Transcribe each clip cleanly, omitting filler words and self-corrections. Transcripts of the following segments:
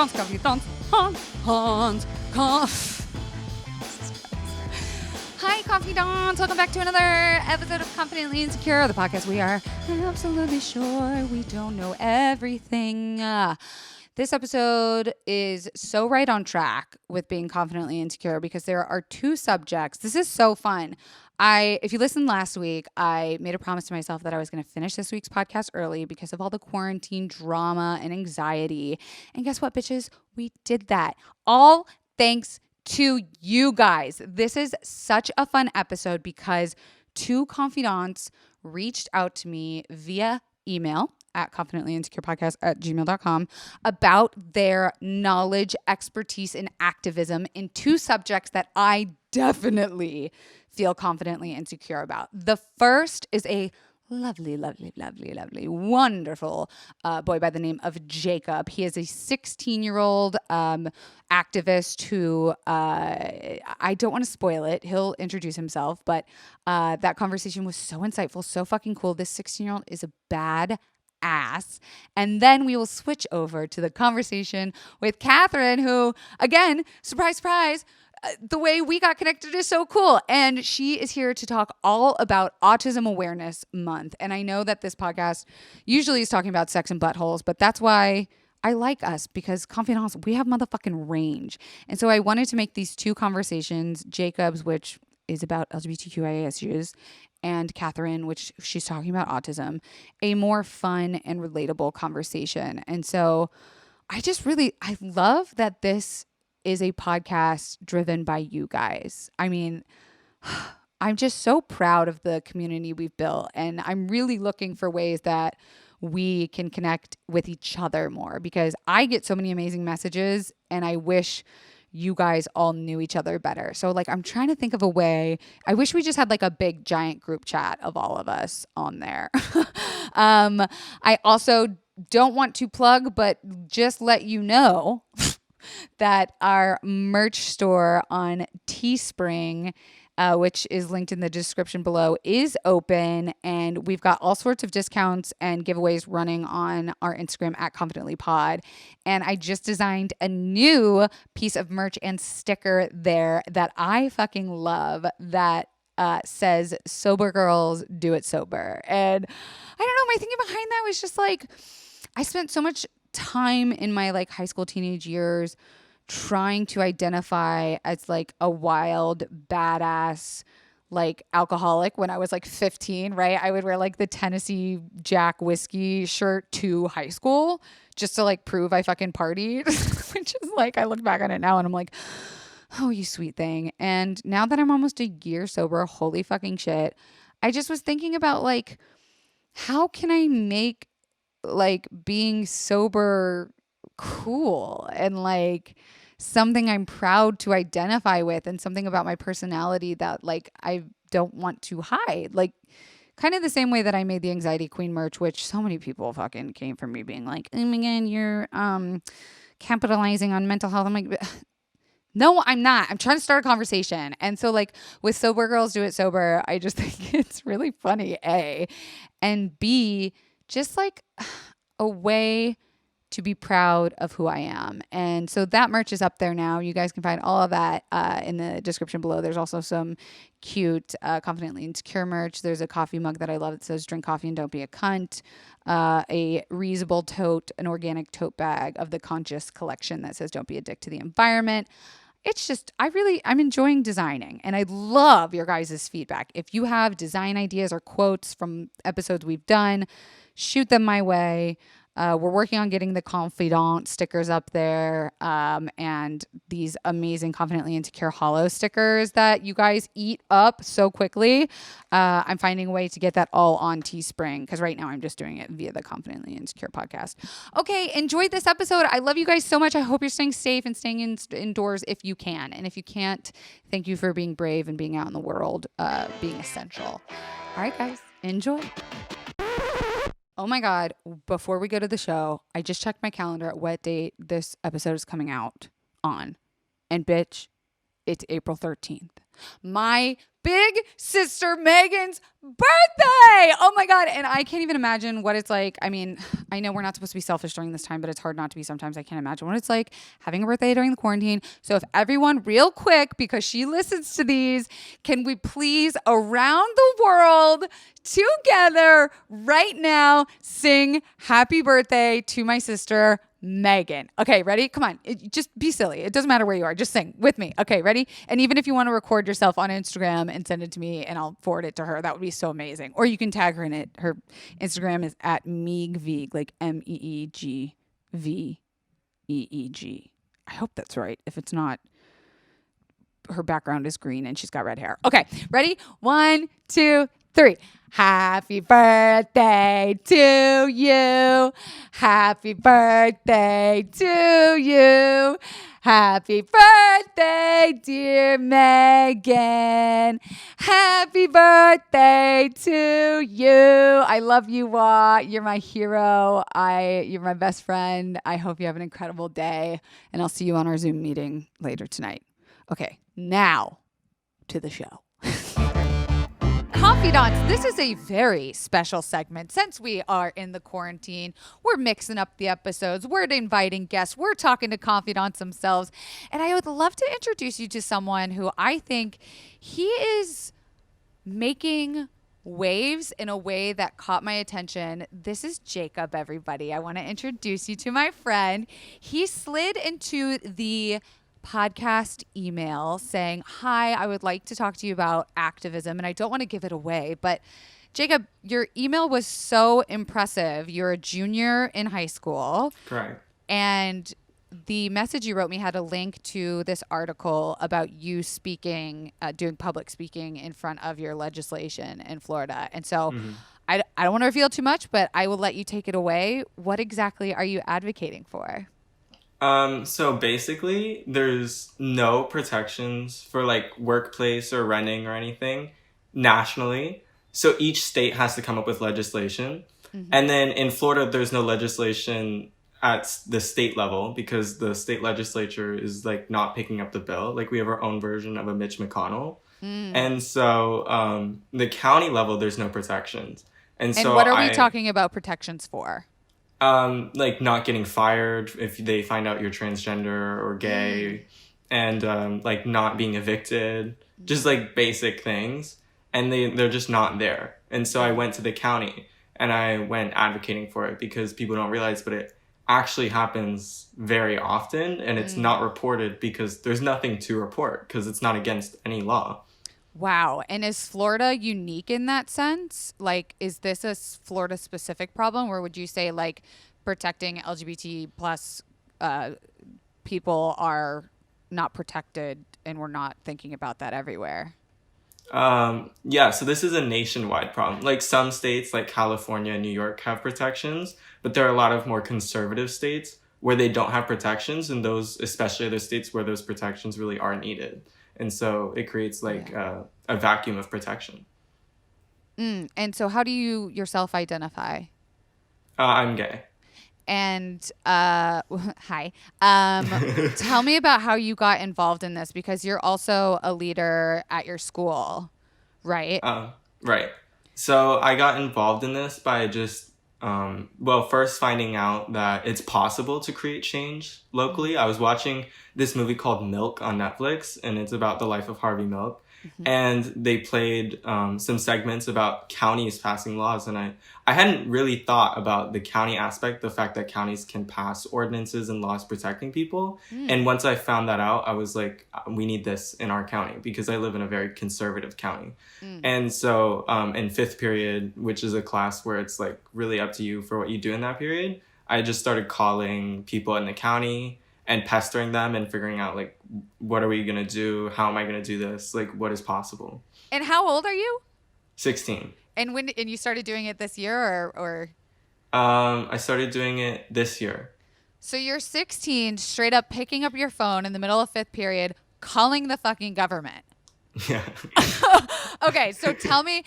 Hi, confidants. Welcome back to another episode of Confidently Insecure, the podcast we are absolutely sure we don't know everything. This episode is so right on track with being confidently insecure because there are two subjects. This is so fun. If you listened last week, I made a promise to myself that I was going to finish this week's podcast early because of all the quarantine drama and anxiety. And guess what, bitches? We did that. All thanks to you guys. This is such a fun episode because two confidants reached out to me via email at confidentlyinsecurepodcast@gmail.com about their knowledge, expertise, and activism in two subjects that I definitely feel confidently insecure about. The first is a lovely, wonderful boy by the name of Jacob. He is a 16-year-old activist who, I don't want to spoil it. He'll introduce himself, but that conversation was so insightful, so fucking cool. This 16-year-old is a bad ass. And then we will switch over to the conversation with Kathryn, who, again, surprise, surprise, the way we got connected is so cool. And she is here to talk all about Autism Awareness Month. And I know that this podcast usually is talking about sex and buttholes, but that's why I like us, because confidants, we have motherfucking range. And so I wanted to make these two conversations, Jacob's, which is about LGBTQIA issues, and Kathryn, which she's talking about autism, a more fun and relatable conversation. And so I love that this is a podcast driven by you guys. I mean, I'm just so proud of the community we've built, and I'm really looking for ways that we can connect with each other more, because I get so many amazing messages and I wish you guys all knew each other better. So I'm trying to think of a way. I wish we just had a big giant group chat of all of us on there. I also don't want to plug, but just let you know that our merch store on Teespring, which is linked in the description below, is open, and we've got all sorts of discounts and giveaways running on our Instagram at confidentlypod. And I just designed a new piece of merch and sticker there that I fucking love that says "Sober girls do it sober." And I don't know, my thinking behind that was just I spent so much time in my high school, teenage years trying to identify as a wild badass alcoholic when I was 15, right? I would wear the Tennessee Jack whiskey shirt to high school just to prove I fucking partied, which is I look back on it now and I'm oh, you sweet thing. And now that I'm almost a year sober, holy fucking shit, I just was thinking about how can I make being sober cool and something I'm proud to identify with, and something about my personality that I don't want to hide. Kind of the same way that I made the Anxiety Queen merch, which so many people fucking came from me being oh my God, you're capitalizing on mental health. I'm no, I'm not. I'm trying to start a conversation. And so with Sober Girls Do It Sober, I just think it's really funny, A, and B, just a way to be proud of who I am. And so that merch is up there now. You guys can find all of that in the description below. There's also some cute Confidently Insecure merch. There's a coffee mug that I love that says "Drink coffee and don't be a cunt." A reusable tote, an organic tote bag of the Conscious collection that says "Don't be a dick to the environment." It's just, I'm enjoying designing, and I love your guys' feedback. If you have design ideas or quotes from episodes we've done, shoot them my way. We're working on getting the confidant stickers up there, and these amazing Confidently Insecure hollow stickers that you guys eat up so quickly. I'm finding a way to get that all on Teespring, because right now I'm just doing it via the Confidently Insecure podcast. Okay, enjoyed this episode. I love you guys so much. I hope you're staying safe and staying indoors if you can. And if you can't, thank you for being brave and being out in the world, being essential. All right, guys, enjoy. Oh my God, before we go to the show, I just checked my calendar at what date this episode is coming out on. And bitch, it's April 13th. my big sister Megan's birthday. Oh my God. And I can't even imagine what it's like. I mean, I know we're not supposed to be selfish during this time, but it's hard not to be sometimes. I can't imagine what it's like having a birthday during the quarantine. So if everyone real quick, because she listens to these, can we please around the world together right now sing happy birthday to my sister Megan. Okay, ready? Come on. Just be silly. It doesn't matter where you are. Just sing with me. Okay, ready? And even if you want to record yourself on Instagram and send it to me and I'll forward it to her, that would be so amazing. Or you can tag her in it. Her Instagram is at Meegveeg, like MEEGVEEG. I hope that's right. If it's not, her background is green and she's got red hair. Okay, ready? 1, 2, 3. Happy birthday to you. Happy birthday to you. Happy birthday, dear Megan. Happy birthday to you. I love you, Wah. You're my hero. You're my best friend. I hope you have an incredible day. And I'll see you on our Zoom meeting later tonight. Okay, now to the show. Confidantes, this is a very special segment. Since we are in the quarantine, we're mixing up the episodes. We're inviting guests. We're talking to confidantes themselves. And I would love to introduce you to someone who I think he is making waves in a way that caught my attention. This is Jacob, everybody. I want to introduce you to my friend. He slid into the podcast email saying, hi, I would like to talk to you about activism. And I don't want to give it away, but Jacob, your email was so impressive. You're a junior in high school. Correct. And the message you wrote me had a link to this article about you speaking, doing public speaking in front of your legislation in Florida. And so I don't want to reveal too much, but I will let you take it away. What exactly are you advocating for? So basically, there's no protections for like workplace or renting or anything nationally. So each state has to come up with legislation. And then in Florida, there's no legislation at the state level because the state legislature is like not picking up the bill. Like we have our own version of a Mitch McConnell. And so the county level, there's no protections. And so what are we talking about protections for? Like not getting fired if they find out you're transgender or gay, and like not being evicted, just like basic things. And they're just not there. And so I went to the county and I went advocating for it because people don't realize, but it actually happens very often and it's not reported because there's nothing to report because it's not against any law. Wow. And is Florida unique in that sense? Like, is this a Florida specific problem, or would you say like protecting LGBT plus people are not protected and we're not thinking about that everywhere? Yeah, so this is a nationwide problem. Like some states like California and New York have protections, but there are a lot of more conservative states where they don't have protections, and those, especially other states where those protections really are needed. And so it creates like a vacuum of protection. And so how do you yourself identify? I'm gay. And hi. Tell me about how you got involved in this, because you're also a leader at your school, right? Right. So I got involved in this by just, first finding out that it's possible to create change locally. I was watching this movie called Milk on Netflix, and it's about the life of Harvey Milk. And they played some segments about counties passing laws. And I hadn't really thought about the county aspect, the fact that counties can pass ordinances and laws protecting people. And once I found that out, I was like, we need this in our county because I live in a very conservative county. And so in fifth period, which is a class where it's like really up to you for what you do in that period, I just started calling people in the county and pestering them and figuring out like, what are we going to do? How am I going to do this? Like, what is possible? And how old are you? 16. And you started doing it this year or? I started doing it this year. So you're 16, straight up picking up your phone in the middle of fifth period, calling the fucking government. Yeah. Okay. So tell me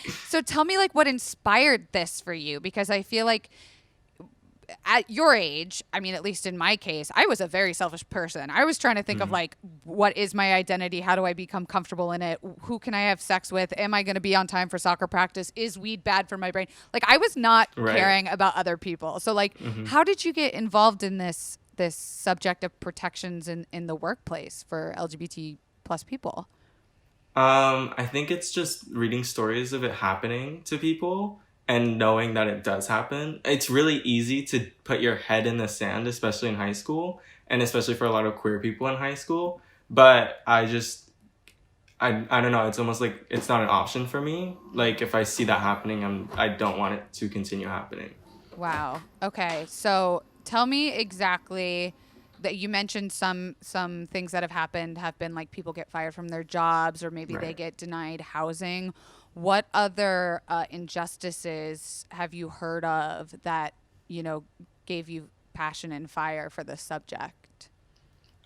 like what inspired this for you? Because I feel like at your age, I mean, at least in my case, I was a very selfish person. I was trying to think of like, what is my identity? How do I become comfortable in it? Who can I have sex with? Am I going to be on time for soccer practice? Is weed bad for my brain? Like, I was not Right. caring about other people. So like, how did you get involved in this subject of protections in the workplace for LGBT plus people? I think it's just reading stories of it happening to people and knowing that it does happen. It's really easy to put your head in the sand, especially in high school, and especially for a lot of queer people in high school. But I don't know. It's almost like it's not an option for me. Like if I see that happening, I don't want it to continue happening. Wow. Okay. So tell me exactly that you mentioned some things that have been like people get fired from their jobs or maybe they Right. get denied housing. What other injustices have you heard of that, you know, gave you passion and fire for the subject?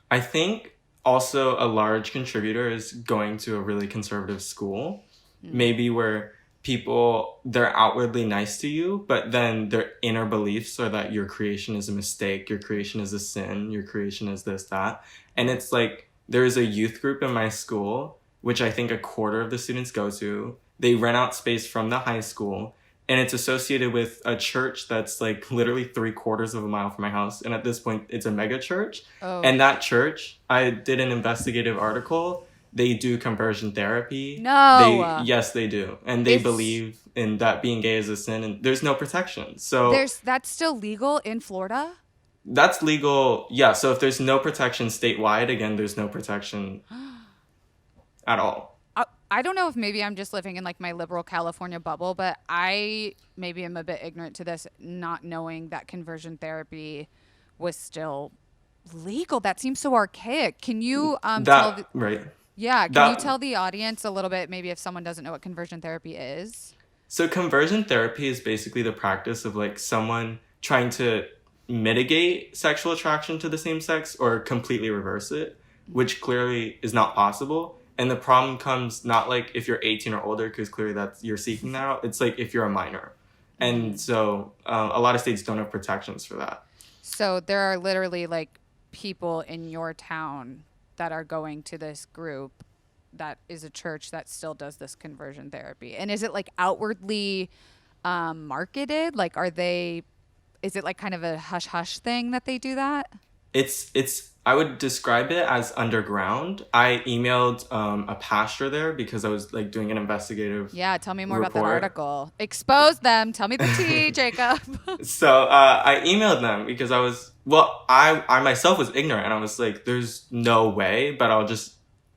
I think also a large contributor is going to a really conservative school, maybe where people they're outwardly nice to you, but then their inner beliefs are that your creation is a mistake, your creation is a sin, your creation is this, that. And it's like there is a youth group in my school, which I think a quarter of the students go to. They rent out space from the high school and it's associated with a church that's like literally 3/4 of a mile from my house. And at this point, it's a mega church. Oh, And that church, I did an investigative article. They do conversion therapy. no. Yes, they do. And they It's believe in that being gay is a sin and there's no protection. So that's still legal in Florida? that's legal. Yeah. So if there's no protection statewide, again, there's no protection at all. I don't know if maybe I'm just living in like my liberal California bubble, but I maybe am a bit ignorant to this, not knowing that conversion therapy was still legal. That seems so archaic. Can you That, right. can you That tell the audience a little bit, maybe if someone doesn't know what conversion therapy is? So conversion therapy is basically the practice of like someone trying to mitigate sexual attraction to the same sex or completely reverse it, which clearly is not possible. And the problem comes not like if you're 18 or older, because clearly that's you're seeking that out. It's like if you're a minor, and so a lot of states don't have protections for that. So there are literally like people in your town that are going to this group that is a church that still does this conversion therapy. And is it like outwardly marketed? Like, is it like kind of a hush hush thing that they do that? It's I would describe it as underground. I emailed a pastor there because I was like doing an investigative Yeah, tell me more about that report. article. Expose them. Tell me the tea, Jacob. So I emailed them because I myself was ignorant and I was like, there's no way, but I'll just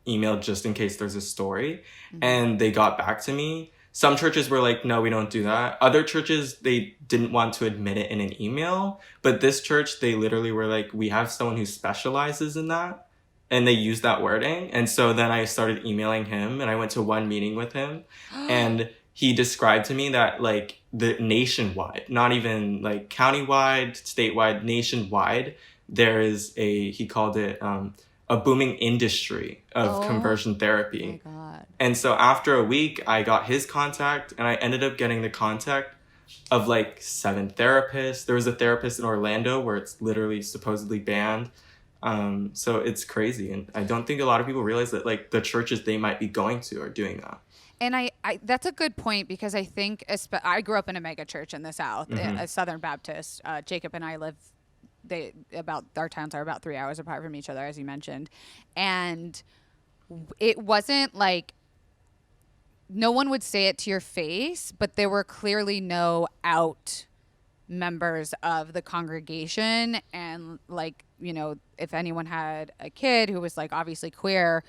email just in case there's a story. And they got back to me. Some churches were like, no, we don't do that. Other churches, they didn't want to admit it in an email. But this church, they literally were like, we have someone who specializes in that. And they used that wording. And so then I started emailing him and I went to one meeting with him. And he described to me that like the nationwide, not even like countywide, statewide, nationwide, there is he called it a booming industry of Oh conversion my therapy. God. And so after a week, I got his contact and I ended up getting the contact of like 7 therapists. There was a therapist in Orlando where it's literally supposedly banned. So it's crazy. And I don't think a lot of people realize that like the churches they might be going to are doing that. And I that's a good point because I think I grew up in a mega church in the South, a Southern Baptist. Jacob and I live our towns are about 3 hours apart from each other, as you mentioned, and it wasn't like no one would say it to your face, but there were clearly no out members of the congregation. And like, you know, if anyone had a kid who was like obviously queer,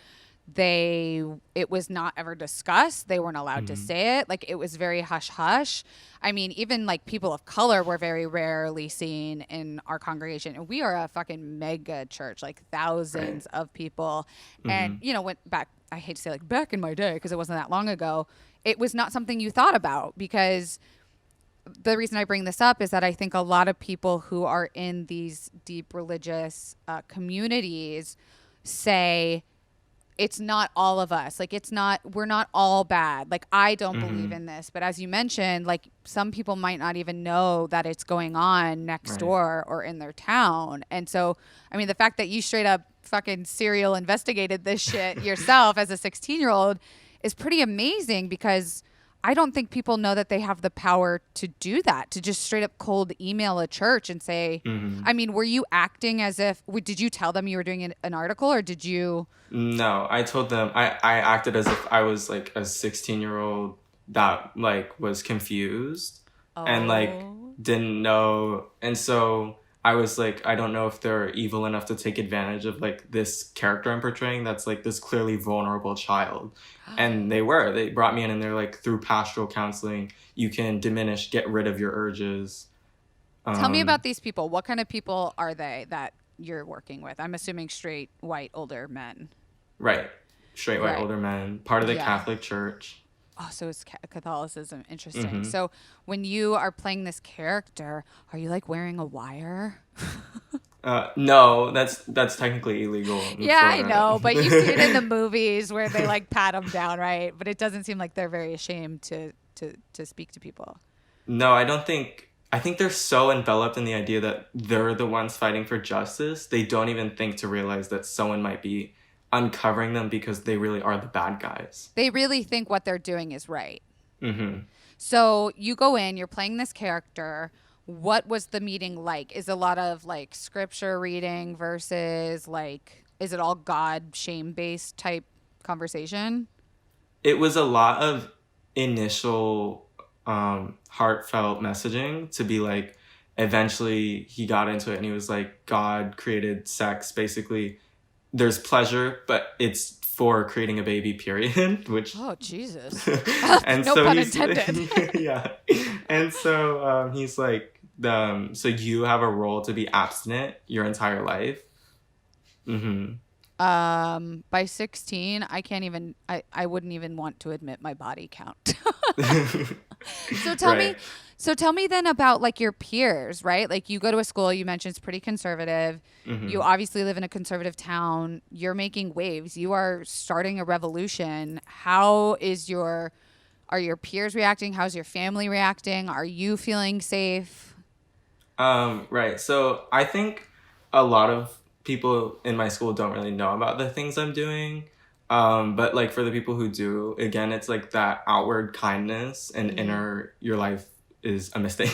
it was not ever discussed. They weren't allowed to say it. Like it was very hush hush. I mean, even like people of color were very rarely seen in our congregation. And we are a fucking mega church, like thousands of people. And you know, went back, I hate to say like back in my day because it wasn't that long ago, it was not something you thought about. Because the reason I bring this up is that I think a lot of people who are in these deep religious communities say it's not all of us. Like we're not all bad. Like I don't believe Mm-hmm. in this, but as you mentioned, like some people might not even know that it's going on next Right. door or in their town. And so, I mean, the fact that you straight up fucking serial investigated this shit yourself as a 16-year-old is pretty amazing because I don't think people know that they have the power to do that, to just straight up cold email a church and say, Mm-hmm. I mean, were you acting as if, did you tell them you were doing an article or did you? No, I told them I acted as if I was like a 16-year-old that like was confused and like Oh. didn't know. And so I was like, I don't know if they're evil enough to take advantage of like this character I'm portraying that's like this clearly vulnerable child. And they were. They brought me in and they're like, through pastoral counseling, you can get rid of your urges. Tell me Um, about these people. What kind of people are they that you're working with? I'm assuming straight, white, older men. right. Straight white Right. older men, part of the Yeah. Catholic Church. Oh, so it's Catholicism. Interesting. Mm-hmm. So when you are playing this character, are you like wearing a wire? No, that's technically illegal in Yeah, I Florida. know, but you see it in the movies where they like pat them down, right? But it doesn't seem like they're very ashamed to speak to people. No, I don't think. I think they're so enveloped in the idea that they're the ones fighting for justice. They don't even think to realize that someone might be uncovering them because they really are the bad guys. They really think what they're doing is right. Mm-hmm. So you go in, you're playing this character. What was the meeting like? Is a lot of like scripture reading versus like, is it all God shame based type conversation? It was a lot of initial heartfelt messaging to be like, eventually he got into it and he was like, God created sex. Basically, there's pleasure, but it's for creating a baby, period. Which, Oh, Jesus. and No so pun he's intended. yeah, and so he's like, so you have a role to be abstinent your entire life. Mm-hmm. By 16, I can't even, I wouldn't even want to admit my body count. So tell me, Right. so tell me then about like your peers, right? Like you go to a school, you mentioned it's pretty conservative. You Mm-hmm. obviously live in a conservative town. You're making waves. You are starting a revolution. Are your peers reacting? How's your family reacting? Are you feeling safe? Right. So I think a lot of people in my school don't really know about the things I'm doing. But like for the people who do, again, it's like that outward kindness and inner your life is a mistake.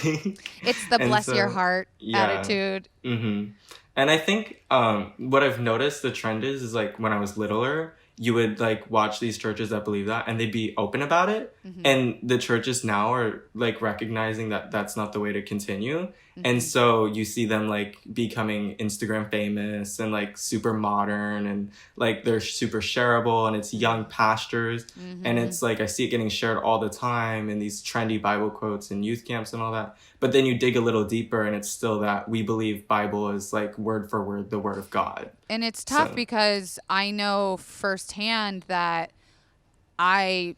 It's the And bless your so, heart yeah. attitude. Mm-hmm. And I think what I've noticed the trend is like when I was littler, you would like watch these churches that believe that and they'd be open about it. And the churches now are like recognizing that that's not the way to continue. And so you see them like becoming Instagram famous and like super modern and like they're super shareable and it's young pastors. And it's like I see it getting shared all the time in these trendy Bible quotes and youth camps and all that. But then you dig a little deeper and it's still that we believe Bible is like word for word the word of God. And it's tough So, because I know firsthand that I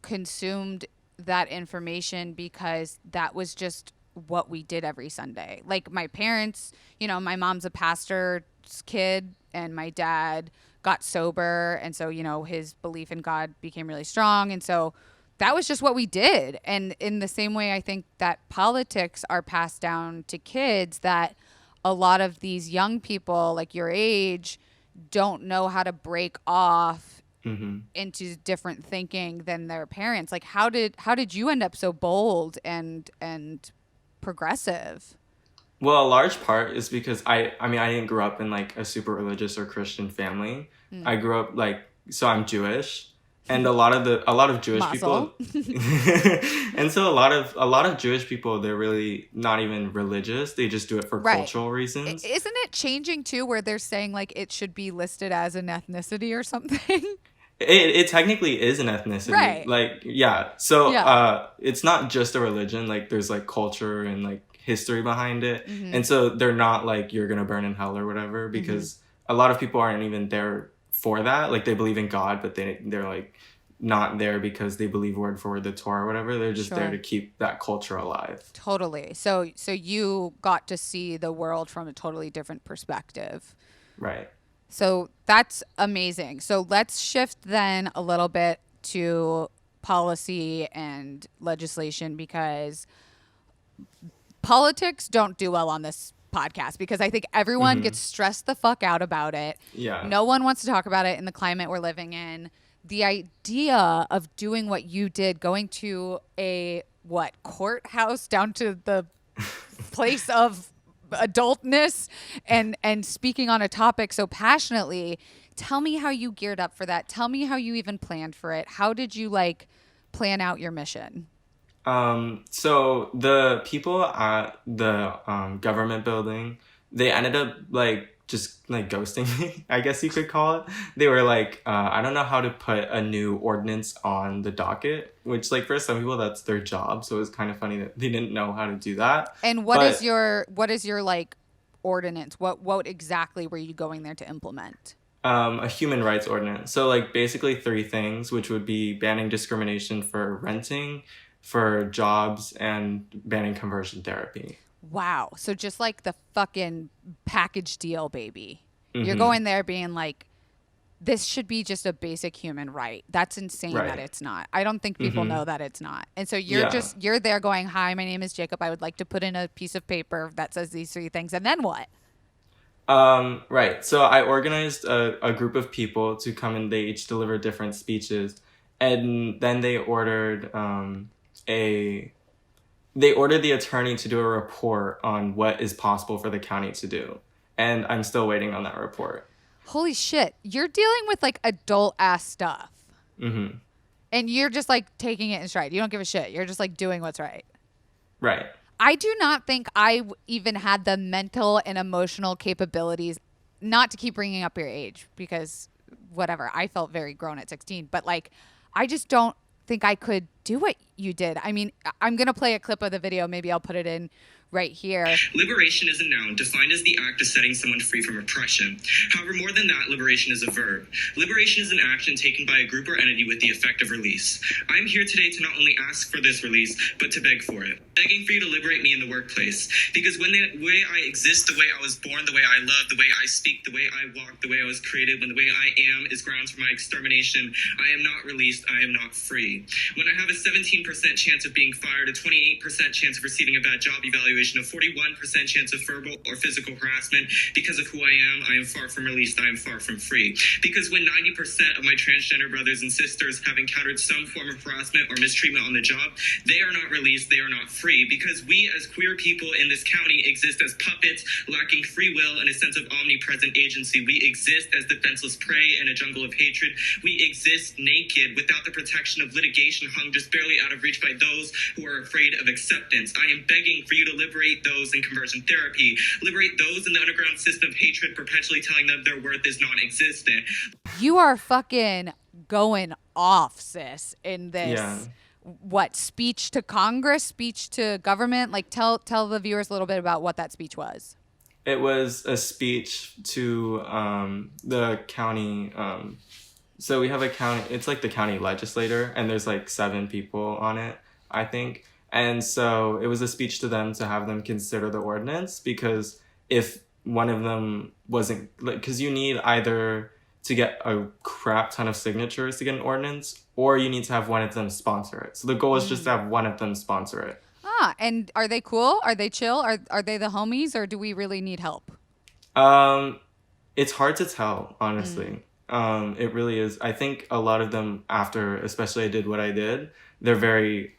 consumed that information because that was just what we did every Sunday. Like my parents, my mom's a pastor's kid and my dad got sober. And so, his belief in God became really strong. And so that was just what we did. And in the same way, I think that politics are passed down to kids, that a lot of these young people, like your age, don't know how to break off mm-hmm. into different thinking than their parents. Like how did you end up so bold and progressive? Well, a large part is because I mean I didn't grow up in like a super religious or Christian family. I grew up like so I'm Jewish and a lot of Jewish Muscle. people and so a lot of Jewish people they're really not even religious. They just do it for Right. cultural reasons. Isn't it changing too where they're saying like it should be listed as an ethnicity or something? It technically is an ethnicity. Right. Like yeah. So Yeah. it's not just a religion, like there's like culture and like history behind it. And so they're not like you're gonna burn in hell or whatever because a lot of people aren't even there for that. Like they believe in God, but they're like not there because they believe word for word the Torah or whatever. They're just there Sure. to keep that culture alive. Totally. So you got to see the world from a totally different perspective. Right. So that's amazing. So let's shift then a little bit to policy and legislation, because politics don't do well on this podcast, because I think everyone Mm-hmm. gets stressed the fuck out about it. Yeah. No one wants to talk about it in the climate we're living in. The idea of doing what you did, going to a courthouse down to the place of adultness and speaking on a topic so passionately. Tell me how you geared up for that. Tell me how you even planned for it. How did you like plan out your mission? So the people at the government building, they ended up like just like ghosting me, I guess you could call it. They were like, I don't know how to put a new ordinance on the docket, which like for some people that's their job. So it was kind of funny that they didn't know how to do that. And But what is your like ordinance? What exactly were you going there to implement? a human rights ordinance. So like basically three things, which would be banning discrimination for renting, for jobs, and banning conversion therapy. Wow. So just like the fucking package deal, baby. You're Mm-hmm. going there being like, this should be just a basic human right. That's insane that Right. it's not. I don't think people Mm-hmm. know that it's not. And so Yeah. you're there going, "Hi, my name is Jacob. I would like to put in a piece of paper that says these three things." And then what? Right. So I organized a group of people to come and they each deliver different speeches. And then a they ordered the attorney to do a report on what is possible for the county to do. And I'm still waiting on that report. Holy shit. You're dealing with like adult ass stuff. Mm-hmm. And you're just like taking it in stride. You don't give a shit. You're just like doing what's right. Right. I do not think even had the mental and emotional capabilities, not to keep bringing up your age, because whatever, I felt very grown at 16, but like, I just don't think I could do what you did. I mean, I'm going to play a clip of the video. Maybe I'll put it in right here. Liberation is a noun defined as the act of setting someone free from oppression. However, more than that, liberation is a verb. Liberation is an action taken by a group or entity with the effect of release. I'm here today to not only ask for this release, but to beg for it. Begging for you to liberate me in the workplace. Because when the way I exist, the way I was born, the way I love, the way I speak, the way I walk, the way I was created, when the way I am is grounds for my extermination, I am not released, I am not free. When I have a 17% chance of being fired, a 28% chance of receiving a bad job evaluation, a 41% chance of verbal or physical harassment, because of who I am far from released, I am far from free. Because when 90% of my transgender brothers and sisters have encountered some form of harassment or mistreatment on the job, they are not released, they are not free. Because we as queer people in this county exist as puppets, lacking free will and a sense of omnipresent agency. We exist as defenseless prey in a jungle of hatred. We exist naked, without the protection of litigation, hung just barely out of reach by those who are afraid of acceptance. I am begging for you to liberate those in conversion therapy. Liberate those in the underground system of hatred, perpetually telling them their worth is non-existent. You are fucking going off, sis, in this. Yeah. What, speech to Congress, speech to government? Like, tell the viewers a little bit about what that speech was. It was a speech to the county. So we have a county, it's like the county legislator, and there's like 7 people on it, I think. And so it was a speech to them to have them consider the ordinance, because if one of them wasn't, like, because you need either to get a crap ton of signatures to get an ordinance, or you need to have one of them sponsor it. So the goal is just to have one of them sponsor it. Ah, and are they cool? Are they chill? Are they the homies, or do we really need help? It's hard to tell, honestly. It really is. I think a lot of them, after, especially I did what I did, they're very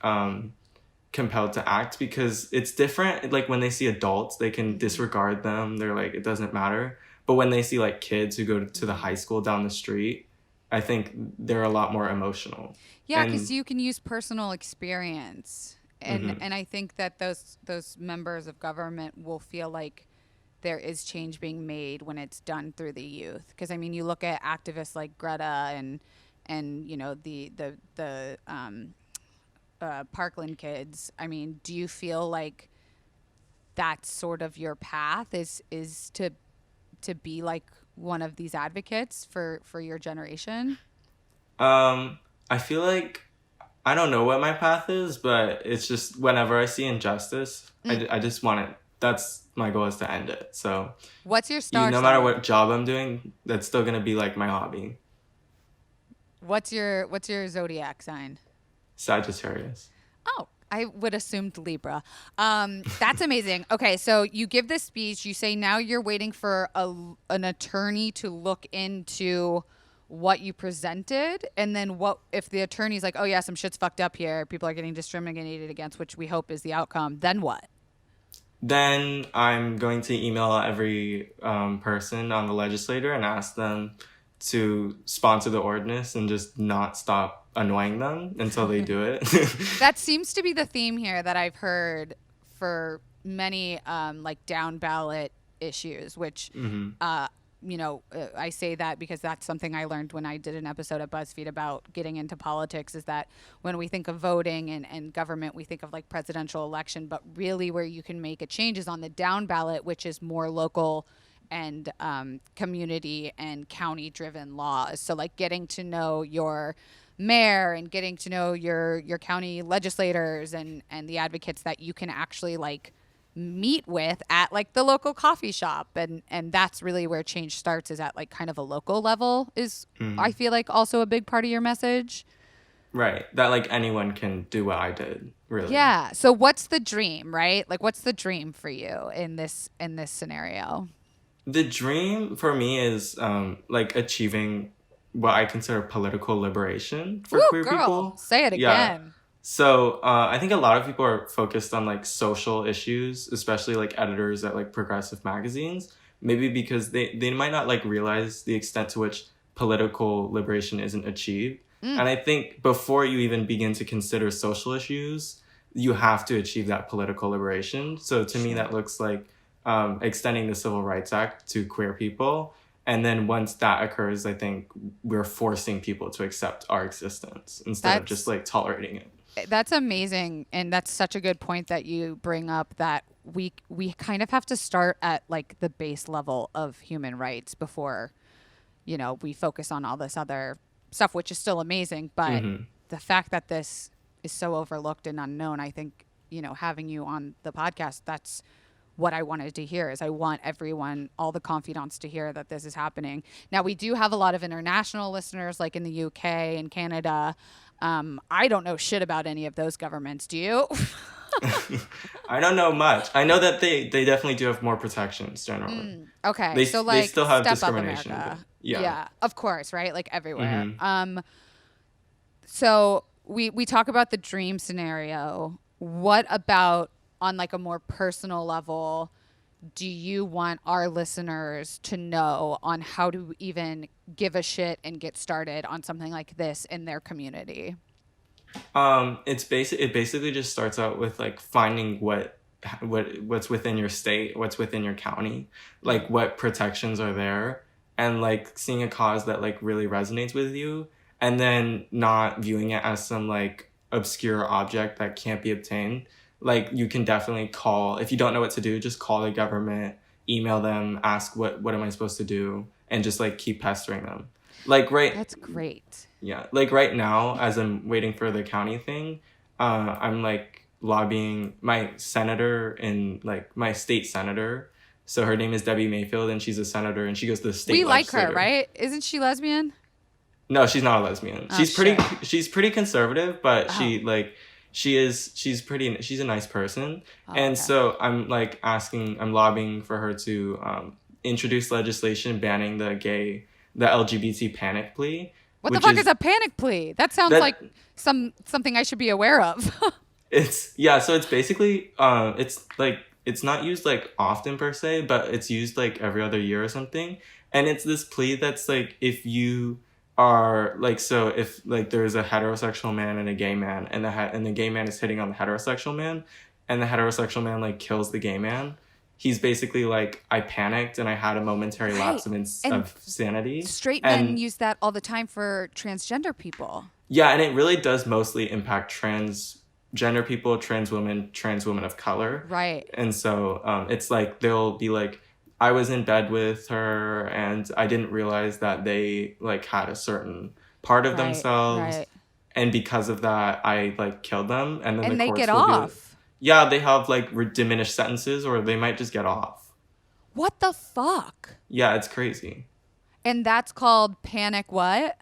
compelled to act, because it's different. Like when they see adults, they can disregard them. They're like, it doesn't matter. But when they see like kids who go to the high school down the street, I think they're a lot more emotional. Yeah, And because you can use personal experience, and I think that those members of government will feel like there is change being made when it's done through the youth. Because I mean, you look at activists like Greta and you know the Parkland kids. I mean, do you feel like that's sort of your path, is to be like one of these advocates for your generation? I feel like I don't know what my path is, but it's just whenever I see injustice, I just want it that's my goal, is to end it. So What's your star no matter sign? what job I'm doing, that's still gonna be like my hobby. What's your zodiac sign? Sagittarius. Oh, I would assumed Libra. That's amazing. Okay, so you give this speech. You say now you're waiting for an attorney to look into what you presented, and then what if the attorney's like, oh yeah, some shit's fucked up here. People are getting discriminated against, which we hope is the outcome. Then what? Then I'm going to email every person on the legislator and ask them to sponsor the ordinance and just not stop annoying them until they do it. That seems to be the theme here that I've heard for many like down ballot issues, which I say that because that's something I learned when I did an episode at BuzzFeed about getting into politics, is that when we think of voting and government, we think of like presidential election, but really where you can make a change is on the down ballot, which is more local and community and county driven laws. So like getting to know your mayor and getting to know your county legislators and the advocates that you can actually like meet with at like the local coffee shop, and that's really where change starts, is at like kind of a local level, is I feel like also a big part of your message. Right. That like anyone can do what I did, really. Yeah. So what's the dream, right? Like what's the dream for you in this scenario? The dream for me is like achieving what I consider political liberation for Ooh, queer girl, people. say it Yeah. again. So I think a lot of people are focused on like social issues, especially like editors at like progressive magazines, maybe because they might not like realize the extent to which political liberation isn't achieved. And I think before you even begin to consider social issues, you have to achieve that political liberation. So to me, that looks like extending the Civil Rights Act to queer people. And then once that occurs, I think we're forcing people to accept our existence instead of just like tolerating it. That's amazing, and that's such a good point that you bring up, that we kind of have to start at like the base level of human rights before, we focus on all this other stuff, which is still amazing. But the fact that this is so overlooked and unknown, I think, having you on the podcast, that's what I wanted to hear. Is I want everyone, all the confidantes, to hear that this is happening. Now, we do have a lot of international listeners, like in the UK and Canada. I don't know shit about any of those governments. Do you? I don't know much. I know that they definitely do have more protections generally. Okay. So like they still have Step Up discrimination. America. But yeah. Of course, right? Like everywhere. So we talk about the dream scenario. What about on like a more personal level do you want our listeners to know on how to even give a shit and get started on something like this in their community? It basically just starts out with like finding what's within your state, what's within your county, like what protections are there, and like seeing a cause that like really resonates with you, and then not viewing it as some like obscure object that can't be obtained. Like you can definitely call, if you don't know what to do, just call the government, email them, ask what am I supposed to do, and just like keep pestering them. Like That's great. Yeah, like right now, as I'm waiting for the county thing, I'm like lobbying my senator and like my state senator. So her name is Debbie Mayfield, and she's a senator, and she goes to the state. We like her, legislature. right? Isn't she lesbian? No, she's not a lesbian. Oh, she's pretty conservative, but Oh. she's a nice person. And okay. so I'm like I'm lobbying for her to introduce legislation banning the LGBT panic plea. What the fuck is a panic plea? That sounds like something I should be aware of. So it's basically it's not used like often per se, but it's used like every other year or something. And it's this plea that's like, if you are like, so if like there's a heterosexual man and a gay man, and the gay man is hitting on the heterosexual man, and the heterosexual man like kills the gay man, he's basically like, I panicked and I had a momentary lapse of sanity. Straight men use that all the time for transgender people. Yeah, and it really does mostly impact transgender people, trans women of color. Right. And so it's like they'll be like, I was in bed with her and I didn't realize that they like had a certain part of themselves. Right. And because of that, I like killed them. And then they courts get will off. Yeah, they have like diminished sentences, or they might just get off. What the fuck? Yeah, it's crazy. And that's called panic what?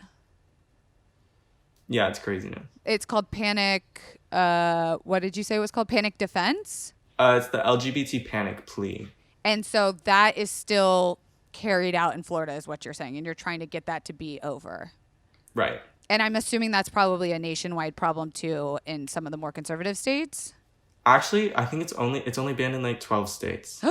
Yeah, it's craziness. It's called panic. What did you say it was called? Panic defense? It's the LGBT panic plea. And so that is still carried out in Florida is what you're saying. And you're trying to get that to be over. Right. And I'm assuming that's probably a nationwide problem too in some of the more conservative states. Actually, I think it's only banned in like 12 states.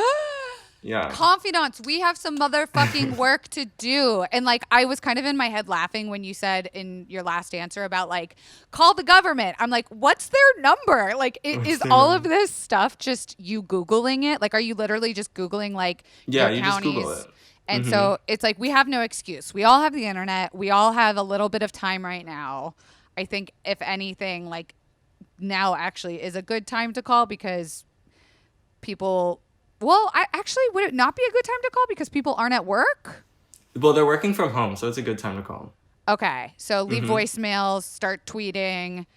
Yeah. Confidants, we have some motherfucking work to do. And like, I was kind of in my head laughing when you said in your last answer about like, call the government. I'm like, what's their number? Like, is all of this stuff just you Googling it? Like, are you literally just Googling like Yeah, your you counties? just Google it. And so it's like, we have no excuse. We all have the internet. We all have a little bit of time right now. I think if anything, like now actually is a good time to call because people... Well, would it not be a good time to call because people aren't at work? Well, they're working from home, so it's a good time to call. Okay. So leave voicemails, start tweeting.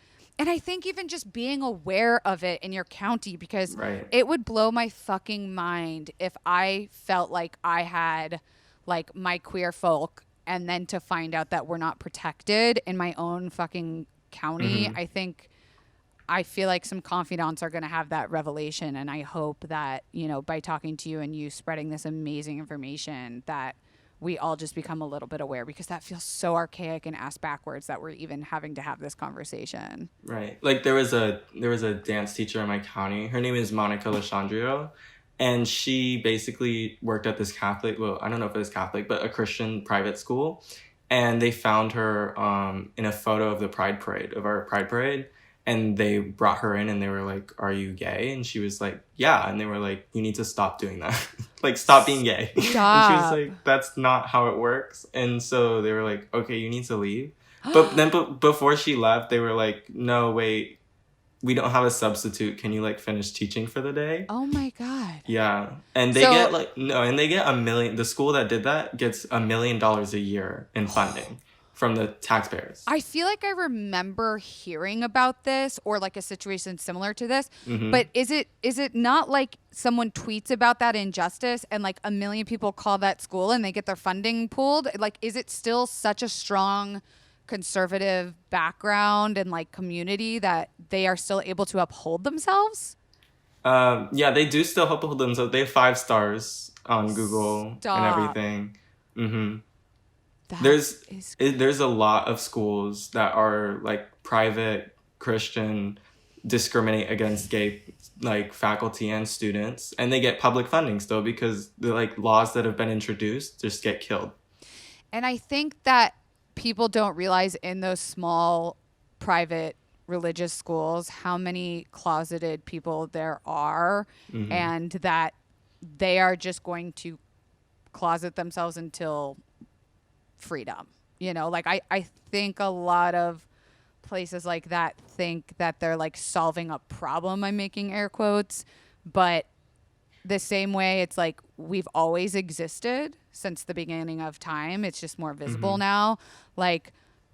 And I think even just being aware of it in your county, because it would blow my fucking mind if I felt like I had like my queer folk and then to find out that we're not protected in my own fucking county. I feel like some confidants are going to have that revelation. And I hope that, you know, by talking to you and you spreading this amazing information that we all just become a little bit aware, because that feels so archaic and ass backwards that we're even having to have this conversation. Right. Like there was a dance teacher in my county. Her name is Monica Lashandrio. And she basically worked at this Catholic, well, I don't know if it was Catholic, but a Christian private school. And they found her in a photo of the our Pride Parade. And they brought her in and they were like, are you gay? And she was like, yeah. And they were like, you need to stop doing that. Like, stop being gay. Stop. And she was like, that's not how it works. And so they were like, okay, you need to leave. But then before she left, they were like, no, wait, we don't have a substitute. Can you like finish teaching for the day? Oh my God. Yeah. And they get $1 million. The school that did that gets $1 million a year in funding from the taxpayers. I feel like I remember hearing about this or like a situation similar to this, but is it not like someone tweets about that injustice and like 1 million people call that school and they get their funding pulled? Like, is it still such a strong conservative background and like community that they are still able to uphold themselves? Yeah, they do still uphold themselves. They have 5 stars on Google and everything. There's a lot of schools that are like private Christian, discriminate against gay like faculty and students, and they get public funding still because the like laws that have been introduced just get killed. And I think that people don't realize in those small private religious schools how many closeted people there are, and that they are just going to closet themselves until freedom. You know, like I think a lot of places like that think that they're like solving a problem. I'm making air quotes, but the same way it's like we've always existed since the beginning of time. It's just more visible now. Like,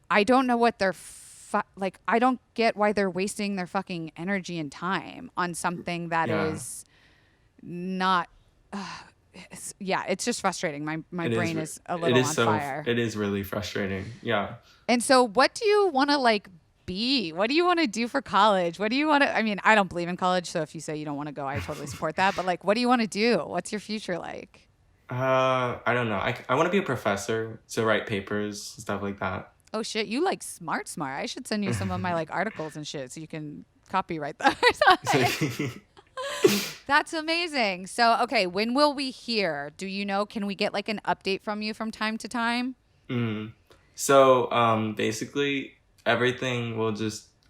I don't know what they're like. I don't get why they're wasting their fucking energy and time on something that is not. It's just frustrating. My brain is a little on fire. It is really frustrating. Yeah. And so what do you want to like be? What do you want to do for college? What do you want to, I mean, I don't believe in college. So if you say you don't want to go, I totally support that. But like, what do you want to do? What's your future like? I don't know. I want to be a professor to write papers, stuff like that. Oh shit. You like smart. I should send you some of my like articles and shit so you can copyright that. That's amazing. So, okay, when will we hear? Do you know? Can we get like an update from you from time to time? So, basically, everything will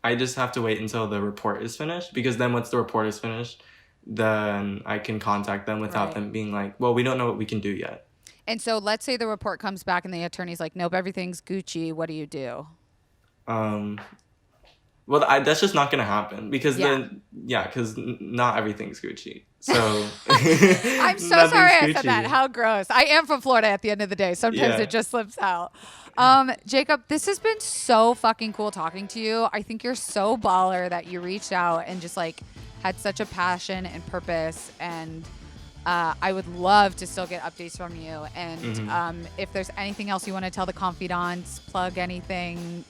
I just have to wait until the report is finished, because then once the report is finished, then I can contact them without them being like, well, we don't know what we can do yet. And so let's say the report comes back and the attorney's like, nope, everything's Gucci. What do you do? Well, that's just not going to happen because because not everything's Gucci. So I'm so sorry I said that. How gross. I am from Florida at the end of the day. Sometimes it just slips out. Jacob, this has been so fucking cool talking to you. I think you're so baller that you reached out and just like had such a passion and purpose, and I would love to still get updates from you. And if there's anything else you want to tell the confidants, plug anything,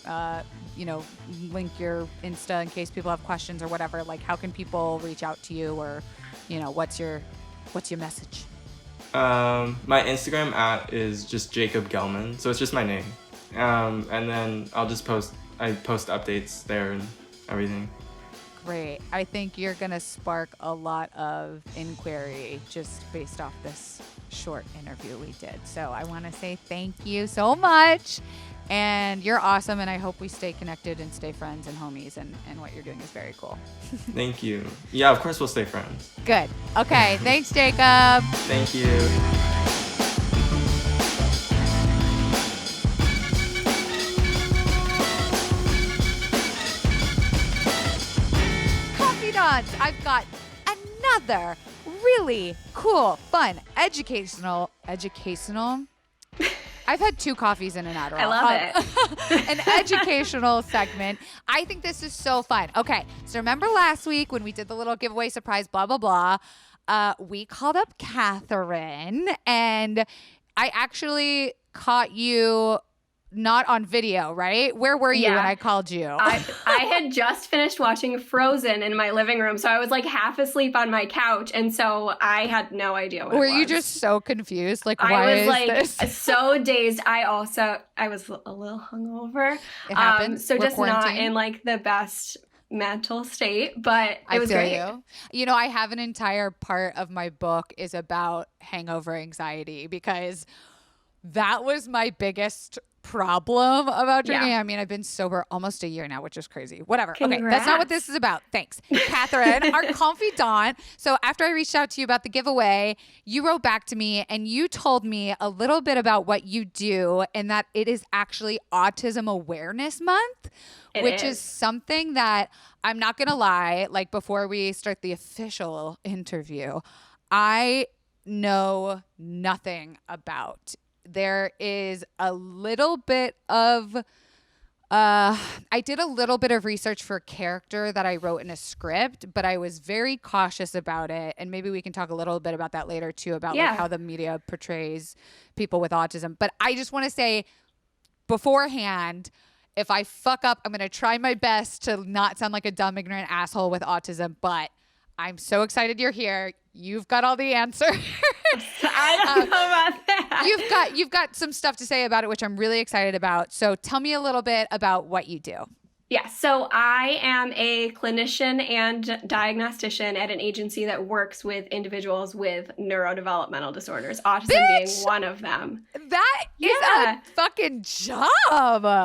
link your Insta in case people have questions or whatever. Like, how can people reach out to you, or, what's your message? My Instagram is just Jacob Gelman, so it's just my name. And then I'll just post updates there and everything. Great. I think you're going to spark a lot of inquiry just based off this short interview we did. So I want to say thank you so much. And you're awesome, and I hope we stay connected and stay friends and homies, and what you're doing is very cool. Thank you. Yeah, of course we'll stay friends. Good. Okay. Thanks, Jacob. Thank you. Confidants, I've got another really cool, fun, educational. I've had 2 coffees and an Adderall. I love it. An educational segment. I think this is so fun. Okay, so remember last week when we did the little giveaway surprise, blah, blah, blah, we called up Kathryn, and I actually caught you not on video, right? Where were you when I called you? I had just finished watching Frozen in my living room, so I was like half asleep on my couch, and so I had no idea what it was. Were you just so confused? Like, why I was is like this? so dazed. I was a little hungover. It happens. So We're just not quarantined. in like the best mental state, but it was feel great. You know, I have an entire part of my book is about hangover anxiety, because that was my biggest problem about drinking. Yeah. I mean, I've been sober almost a year now, which is crazy. Whatever. Congrats. Okay, that's not what this is about. Thanks. Kathryn, our confidant. So after I reached out to you about the giveaway, you wrote back to me and you told me a little bit about what you do, and that it is actually Autism Awareness Month, which is something that, I'm not going to lie, like before we start the official interview, I know nothing about. There is a little bit of, I did a little bit of research for a character that I wrote in a script, but I was very cautious about it. And maybe we can talk a little bit about that later too, about like how the media portrays people with autism. But I just want to say beforehand, if I fuck up, I'm going to try my best to not sound like a dumb, ignorant asshole with autism, but I'm so excited you're here. You've got all the answers. I don't know about that. You've got some stuff to say about it, which I'm really excited about. So tell me a little bit about what you do. Yeah, so I am a clinician and diagnostician at an agency that works with individuals with neurodevelopmental disorders, autism being one of them. That is a fucking job.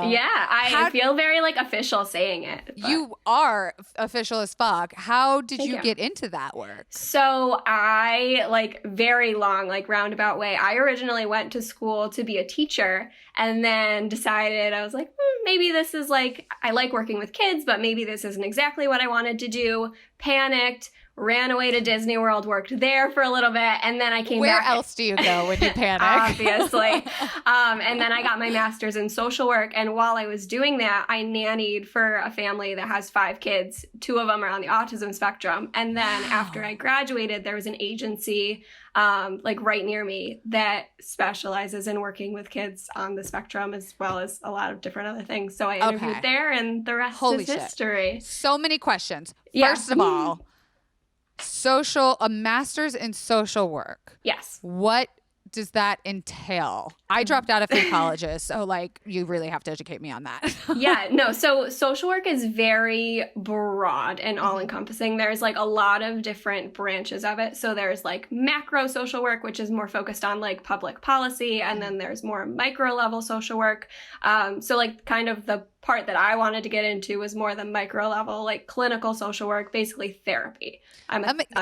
Yeah, I feel very like official saying it. But. You are official as fuck. How did you get into that work? So I, like, very long, like, roundabout way. I originally went to school to be a teacher and then decided, I was like, maybe this is like, I like working with kids, but maybe this isn't exactly what I wanted to do. Panicked, ran away to Disney World, worked there for a little bit, and then I came back. Where else do you go when you panic? Obviously. And then I got my master's in social work, and while I was doing that, I nannied for a family that has 5 kids. 2 of them are on the autism spectrum. And then after I graduated, there was an agency like right near me that specializes in working with kids on the spectrum, as well as a lot of different other things. So I interviewed there, and the rest is history. So many questions. First of all, a master's in social work. Yes. What does that entail? I dropped out of 3 colleges, so like you really have to educate me on that. Yeah, no, so social work is very broad and all-encompassing. There's like a lot of different branches of it. So there's like macro social work, which is more focused on like public policy, and then there's more micro level social work. So like kind of the part that I wanted to get into was more the micro level, like clinical social work, basically therapy. I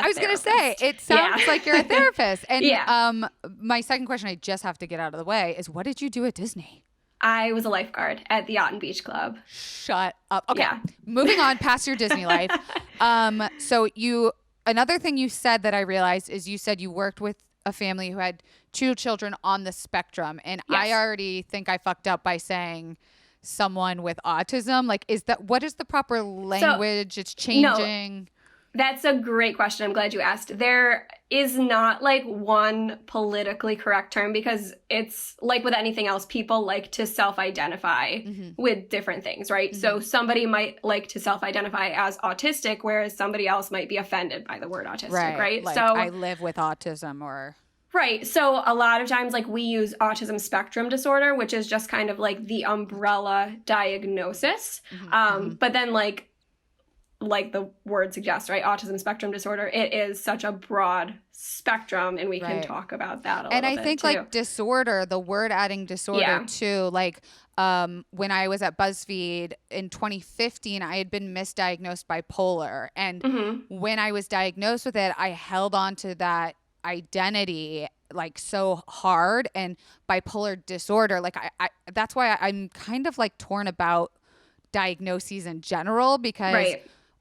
was going to say, it sounds like you're a therapist. And my second question, I just have to get out of the way, is what did you do at Disney? I was a lifeguard at the Yacht and Beach Club. Shut up. Okay, moving on past your Disney life. So another thing you said that I realized is you said you worked with a family who had 2 children on the spectrum. And I already think I fucked up by saying someone with autism. Like, what is the proper language? It's changing. That's a great question. I'm glad you asked. There is not like one politically correct term because it's like with anything else, people like to self-identify with different things, right? So somebody might like to self-identify as autistic, whereas somebody else might be offended by the word autistic, right? Like, so I live with autism or... Right. So a lot of times, like, we use autism spectrum disorder, which is just kind of like the umbrella diagnosis. But then like the word suggests, right? Autism spectrum disorder, it is such a broad spectrum, and we can talk about that a little bit. And I think like disorder, the word adding disorder too, like when I was at BuzzFeed in 2015, I had been misdiagnosed bipolar. And when I was diagnosed with it, I held on to that identity like so hard, and bipolar disorder, like I that's why I'm kind of like torn about diagnoses in general, because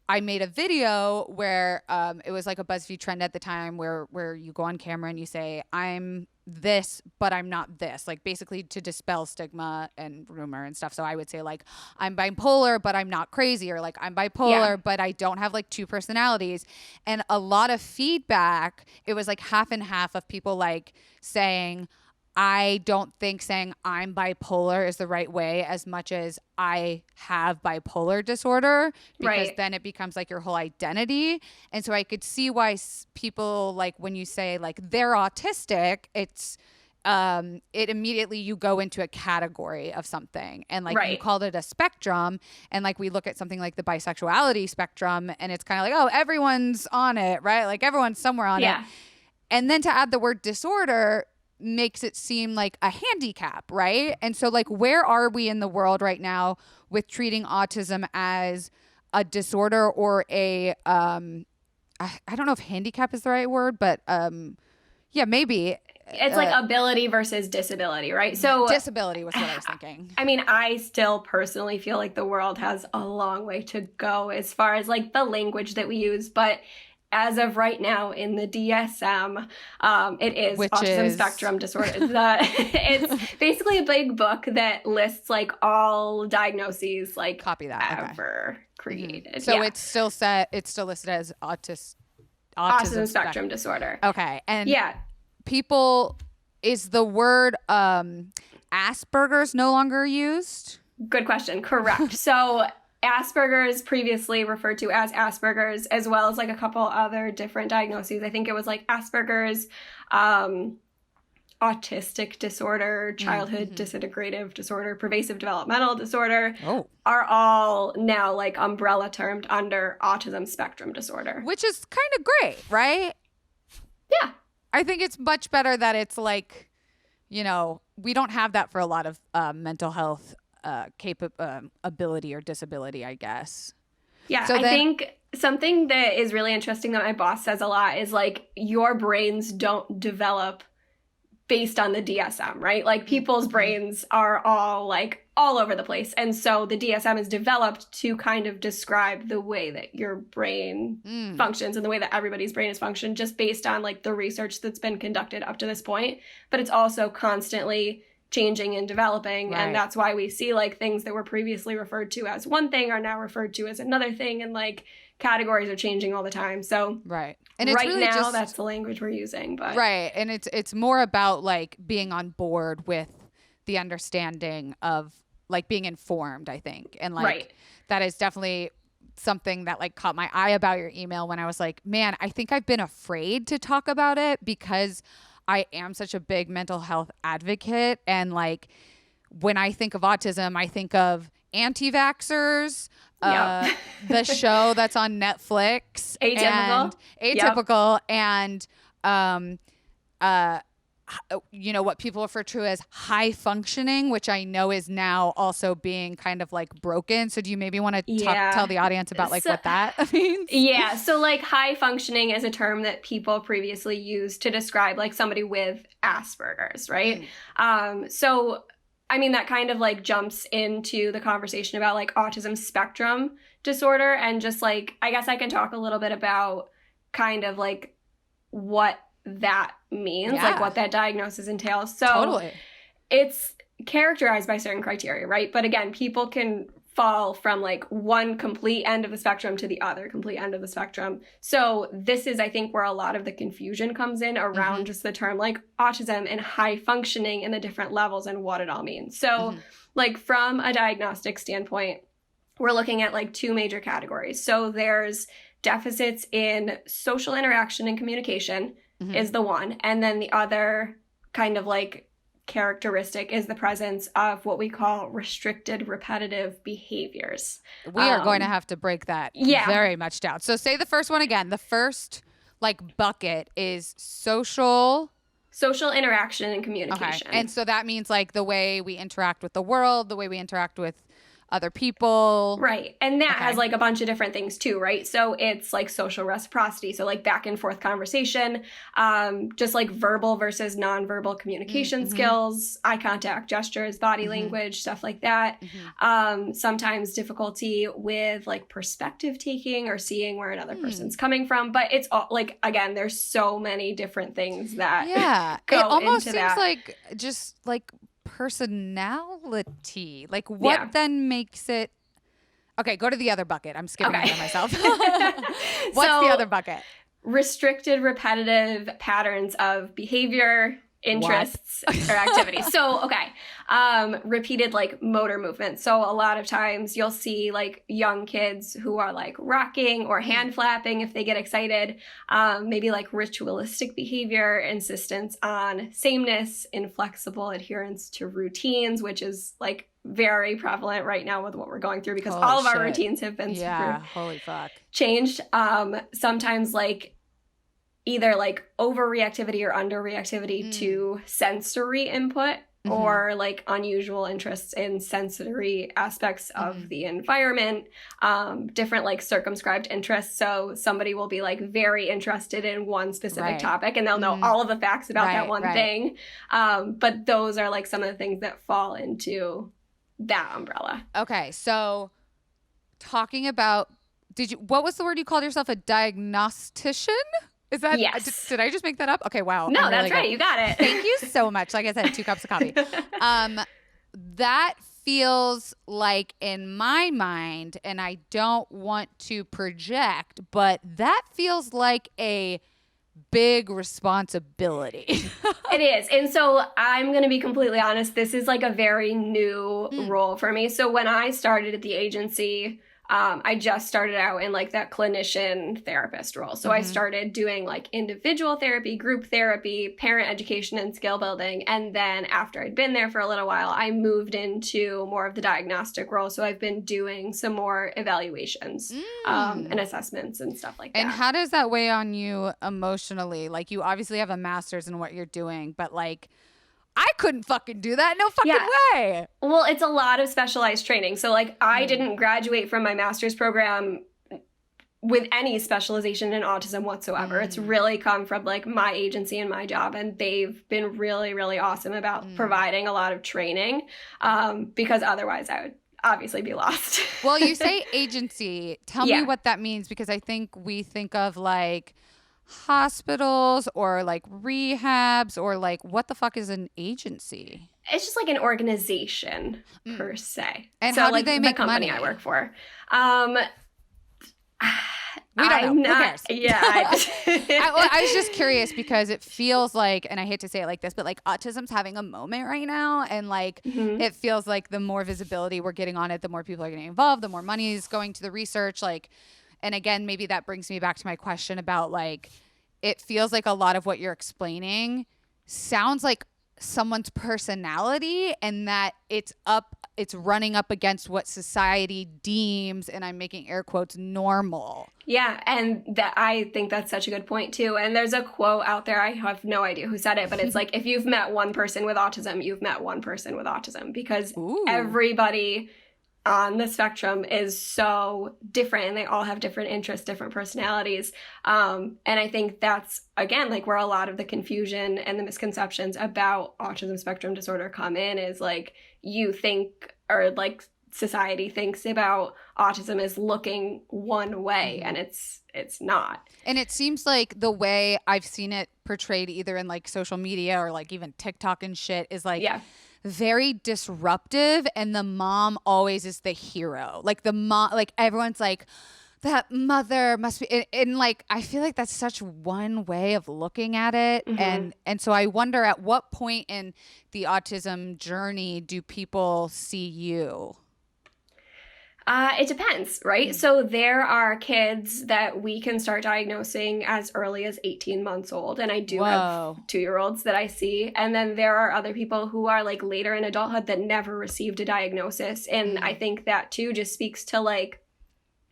I made a video where it was like a BuzzFeed trend at the time where you go on camera and you say, I'm this, but I'm not this, like basically to dispel stigma and rumor and stuff. So I would say like, I'm bipolar, but I'm not crazy, or like I'm bipolar, but I don't have like two personalities. And a lot of feedback, it was like half and half of people like saying, I don't think saying I'm bipolar is the right way as much as I have bipolar disorder, because then it becomes like your whole identity. And so I could see why people, like when you say like they're autistic, it's it immediately you go into a category of something, and like you called it a spectrum, and like we look at something like the bisexuality spectrum and it's kind of like, oh, everyone's on it, right? Like everyone's somewhere on it. And then to add the word disorder makes it seem like a handicap, right? And so like where are we in the world right now with treating autism as a disorder or a I don't know if handicap is the right word, but yeah, maybe it's like ability versus disability, right? So disability was what I was thinking. I mean, I still personally feel like the world has a long way to go as far as like the language that we use, but as of right now in the DSM, it is autism spectrum disorder. It's basically a big book that lists like all diagnoses like copy that ever created. So it's still listed as autism spectrum disorder. Okay. And people, is the word Asperger's no longer used? Good question. Correct. So Asperger's, previously referred to as Asperger's, as well as like a couple other different diagnoses. I think it was like Asperger's, autistic disorder, childhood disintegrative disorder, pervasive developmental disorder are all now like umbrella termed under autism spectrum disorder. Which is kind of great, right? Yeah. I think it's much better that it's like, you know, we don't have that for a lot of mental health ability or disability, I guess. Yeah, so I think something that is really interesting that my boss says a lot is like your brains don't develop based on the DSM, right? Like people's brains are all like all over the place. And so the DSM is developed to kind of describe the way that your brain functions and the way that everybody's brain is functioned, just based on like the research that's been conducted up to this point. But it's also constantly changing and developing, and that's why we see like things that were previously referred to as one thing are now referred to as another thing, and like categories are changing all the time. So and it's right really now that's the language we're using, but and it's more about like being on board with the understanding of like being informed, I think, and like that is definitely something that like caught my eye about your email when I was like, man, I think I've been afraid to talk about it because I am such a big mental health advocate. And like, when I think of autism, I think of anti-vaxxers, the show that's on Netflix, Atypical, and you know, what people refer to as high functioning, which I know is now also being kind of like broken. So do you maybe want to tell the audience about like what that means? Yeah. So like high functioning is a term that people previously used to describe like somebody with Asperger's, right? So I mean, that kind of like jumps into the conversation about like autism spectrum disorder, and just like, I guess I can talk a little bit about kind of like what that means, like what that diagnosis entails. So it's characterized by certain criteria, right? But again, people can fall from like one complete end of the spectrum to the other complete end of the spectrum. So this is, I think, where a lot of the confusion comes in around just the term like autism and high functioning and the different levels and what it all means. So like from a diagnostic standpoint, we're looking at like two major categories. So there's deficits in social interaction and communication is the one. And then the other kind of like characteristic is the presence of what we call restricted repetitive behaviors. We are going to have to break that very much down. So say the first one again. The first like bucket is social interaction and communication. Okay. And so that means like the way we interact with the world, the way we interact with other people. Right. And that has like a bunch of different things too, right? So it's like social reciprocity. So like back and forth conversation, just like verbal versus nonverbal communication skills, eye contact, gestures, body language, stuff like that. Sometimes difficulty with like perspective taking or seeing where another person's coming from. But it's all like, again, there's so many different things that go it almost into seems that. like just like personality. Like what then makes it okay, go to the other bucket. I'm skipping over myself. What's the other bucket? Restricted repetitive patterns of behavior, interests, or activities. So, repeated like motor movements. So a lot of times you'll see like young kids who are like rocking or hand flapping if they get excited. Maybe like ritualistic behavior, insistence on sameness, inflexible adherence to routines, which is like very prevalent right now with what we're going through because all of our routines have been holy fuck changed. Sometimes like either like overreactivity or underreactivity to sensory input or like unusual interests in sensory aspects of the environment, different like circumscribed interests. So somebody will be like very interested in one specific topic and they'll know all of the facts about that one thing. But those are like some of the things that fall into that umbrella. Okay, so talking about, what was the word you called yourself? A diagnostician? Is that, did I just make that up? Okay, wow. No, that's right. You got it. Thank you so much. Like I said, 2 cups of coffee. That feels like in my mind, and I don't want to project, but that feels like a big responsibility. It is. And so I'm going to be completely honest. This is like a very new role for me. So when I started at the agency, I just started out in like that clinician therapist role. So I started doing like individual therapy, group therapy, parent education, and skill building. And then after I'd been there for a little while, I moved into more of the diagnostic role. So I've been doing some more evaluations and assessments and stuff like that. And how does that weigh on you emotionally? Like you obviously have a master's in what you're doing, but like I couldn't fucking do that. No fucking way. Well, it's a lot of specialized training. So like I didn't graduate from my master's program with any specialization in autism whatsoever. It's really come from like my agency and my job. And they've been really, really awesome about providing a lot of training because otherwise I would obviously be lost. Well, you say agency. Tell me what that means, because I think we think of like hospitals or like rehabs or like what the fuck is an agency? It's just like an organization per se. And so, how do like, they make the company money? I work for? We don't know. Who cares? Yeah. I was just curious because it feels like, and I hate to say it like this, but like autism's having a moment right now. And like, it feels like the more visibility we're getting on it, the more people are getting involved, the more money is going to the research. Like, and again, maybe that brings me back to my question about like, it feels like a lot of what you're explaining sounds like someone's personality and that it's running up against what society deems, and I'm making air quotes, normal. Yeah, and that I think that's such a good point too. And there's a quote out there, I have no idea who said it, but it's like, if you've met one person with autism, you've met one person with autism, because everybody on the spectrum is so different and they all have different interests, different personalities. And I think that's, again, like where a lot of the confusion and the misconceptions about autism spectrum disorder come in, is like you think, or like society thinks about autism as looking one way, and it's not. And it seems like the way I've seen it portrayed either in like social media or like even TikTok and shit is like very disruptive, and the mom always is the hero. Like the mom, like everyone's like, that mother must be, and like I feel like that's such one way of looking at it. And so I wonder, at what point in the autism journey do people see you? It depends, right? So there are kids that we can start diagnosing as early as 18 months old. And I do have 2-year-olds that I see. And then there are other people who are like later in adulthood that never received a diagnosis. And I think that too just speaks to like,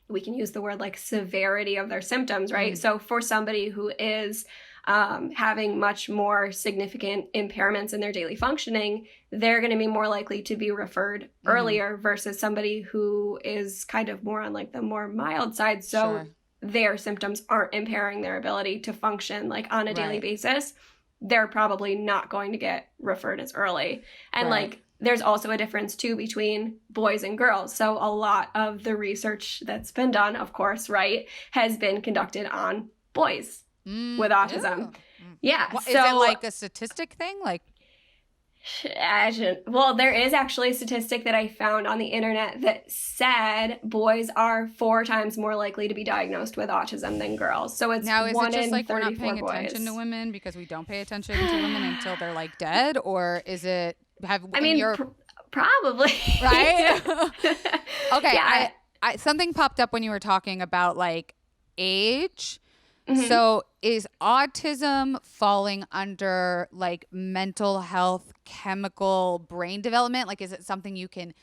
we can use the word like severity of their symptoms, right? So for somebody who is having much more significant impairments in their daily functioning, they're going to be more likely to be referred earlier versus somebody who is kind of more on like the more mild side. So their symptoms aren't impairing their ability to function like on a daily basis. They're probably not going to get referred as early. And like, there's also a difference too between boys and girls. So a lot of the research that's been done, of course, right, has been conducted on boys with autism. Yeah. Well, so, is it like a statistic thing? Like, well, there is actually a statistic that I found on the internet that said boys are 4 times more likely to be diagnosed with autism than girls. So it's now, is one it just in like we're not 34 paying boys. attention to women because we don't pay attention to women until they're like dead? Or is it, I mean, probably. Right? Okay. Yeah. I something popped up when you were talking about like age. Mm-hmm. So is autism falling under like mental health, chemical brain development? Like, is it something you can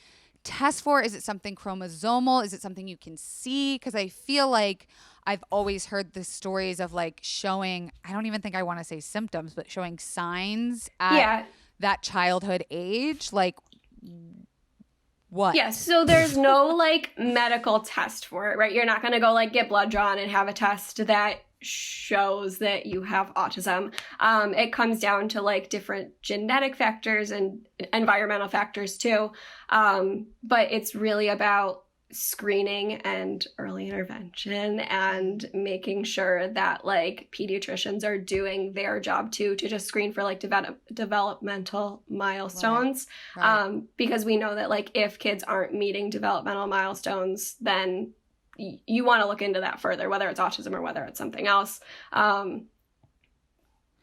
test for? Is it something chromosomal? Is it something you can see? Because I feel like I've always heard the stories of like showing, I don't even think I want to say symptoms, but showing signs at that childhood age. Like, what? Yes. So there's no like medical test for it, right? You're not going to go like get blood drawn and have a test that shows that you have autism. It comes down to like different genetic factors and environmental factors too. But it's really about screening and early intervention and making sure that like pediatricians are doing their job too, to just screen for like developmental milestones. Right. Because we know that like if kids aren't meeting developmental milestones, then you want to look into that further, whether it's autism or whether it's something else.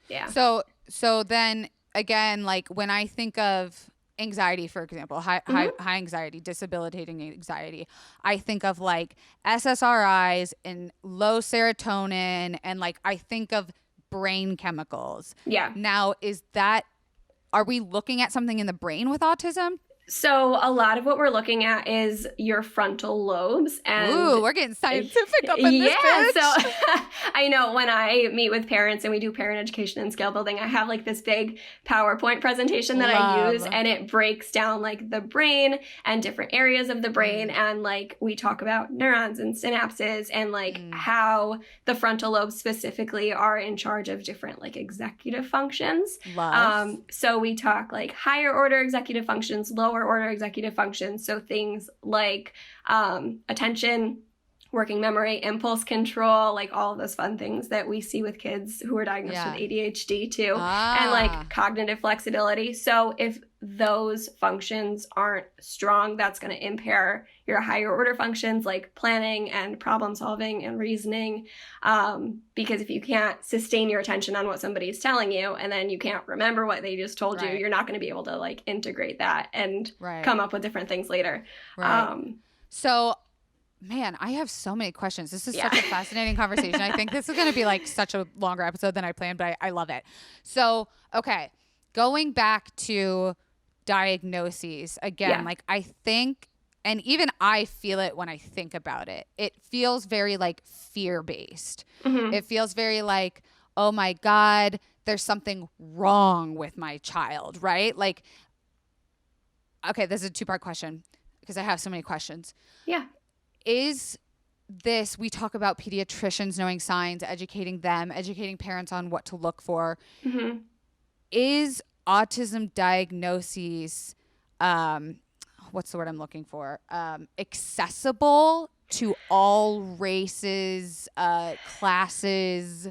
Yeah. So then again, like when I think of anxiety, for example, high anxiety, debilitating anxiety, I think of like SSRIs and low serotonin, and like I think of brain chemicals. Yeah. Now, are we looking at something in the brain with autism? So a lot of what we're looking at is your frontal lobes. And ooh, we're getting scientific up in this bitch. So I know when I meet with parents and we do parent education and scale building, I have like this big PowerPoint presentation that I use, and it breaks down like the brain and different areas of the brain. And like we talk about neurons and synapses and like how the frontal lobes specifically are in charge of different like executive functions. So we talk like higher order executive functions, lower order executive functions. So things like attention, working memory, impulse control, like all of those fun things that we see with kids who are diagnosed with ADHD too, and like cognitive flexibility. So if those functions aren't strong, that's going to impair your higher order functions like planning and problem solving and reasoning. Because if you can't sustain your attention on what somebody is telling you, and then you can't remember what they just told you, you're not going to be able to like integrate that and come up with different things later. So man, I have so many questions. This is such a fascinating conversation. I think this is going to be like such a longer episode than I planned, but I love it. So, okay, going back to diagnoses again, like I think, and even I feel it when I think about it, it feels very like fear-based. It feels very like, oh my God, there's something wrong with my child, right? Like, okay, this is a 2-part question because I have so many questions. Yeah. Is this, we talk about pediatricians knowing signs, educating them, educating parents on what to look for. Is autism diagnoses, what's the word I'm looking for? Accessible to all races, classes?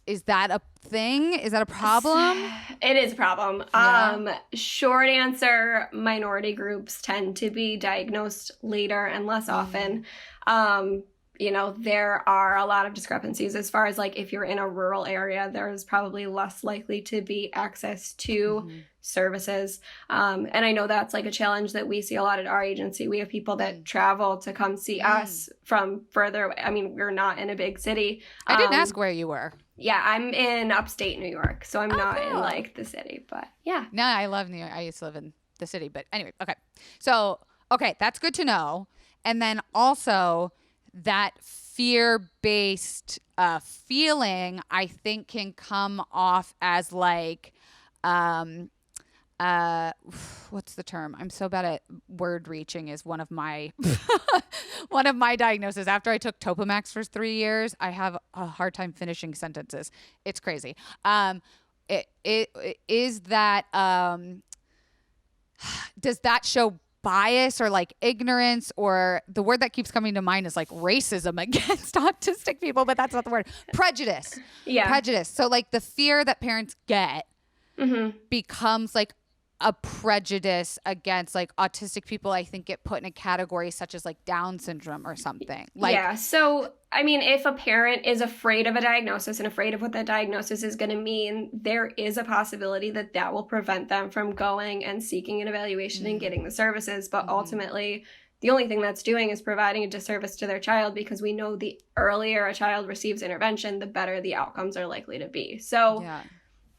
Is that a thing? Is that a problem? It is a problem. Yeah. Short answer, minority groups tend to be diagnosed later and less often. There are a lot of discrepancies as far as like if you're in a rural area, there's probably less likely to be access to services. And I know that's like a challenge that we see a lot at our agency. We have people that travel to come see us from further away. I mean, we're not in a big city. I didn't ask where you were. Yeah, I'm in upstate New York, so I'm not in like the city, but yeah. No, I love New York. I used to live in the city, but anyway, okay. So, okay, that's good to know. And then also that fear-based feeling, I think, can come off as like, what's the term? I'm so bad at word reaching. Is one of my one of my diagnoses. After I took Topamax for 3 years, I have a hard time finishing sentences. It's crazy. It is that does that show bias or like ignorance, or the word that keeps coming to mind is like racism against autistic people, but that's not the word. Prejudice. Yeah. Prejudice. So like the fear that parents get becomes like a prejudice against like autistic people. I think get put in a category such as like Down syndrome or something. Like, yeah. So, I mean, if a parent is afraid of a diagnosis and afraid of what that diagnosis is going to mean, there is a possibility that that will prevent them from going and seeking an evaluation and getting the services. But ultimately, the only thing that's doing is providing a disservice to their child, because we know the earlier a child receives intervention, the better the outcomes are likely to be. So,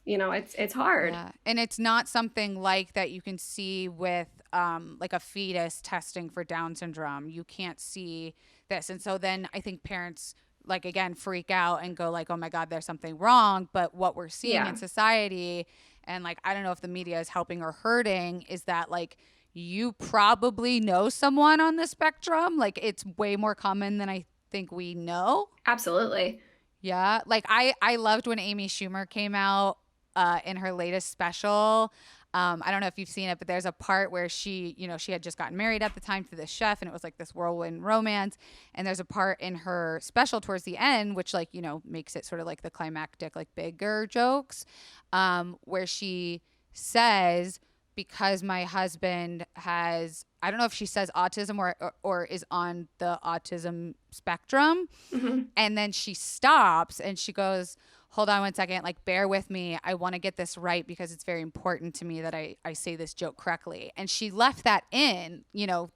it's hard. Yeah. And it's not something like that you can see with like a fetus testing for Down syndrome. You can't see this. And so then I think parents like, again, freak out and go like, oh my God, there's something wrong. But what we're seeing in society, and like, I don't know if the media is helping or hurting, is that like, you probably know someone on the spectrum. Like, it's way more common than I think we know. Absolutely. Yeah. Like I loved when Amy Schumer came out in her latest special. I don't know if you've seen it, but there's a part where she had just gotten married at the time to this chef, and it was like this whirlwind romance. And there's a part in her special towards the end, which like, makes it sort of like the climactic, like bigger jokes, where she says, because my husband has, I don't know if she says autism or is on the autism spectrum. And then she stops and she goes, hold on one second, like, bear with me. I want to get this right because it's very important to me that I say this joke correctly. And she left that in.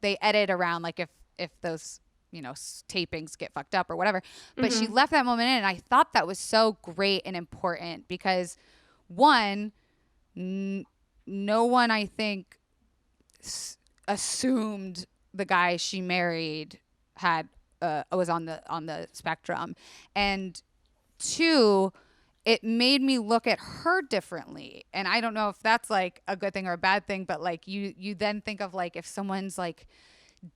They edit around like if those, tapings get fucked up or whatever. But she left that moment in. And I thought that was so great and important because, one, no one, I think, assumed the guy she married had was on the spectrum. And two, it made me look at her differently. And I don't know if that's like a good thing or a bad thing, but like you then think of like if someone's like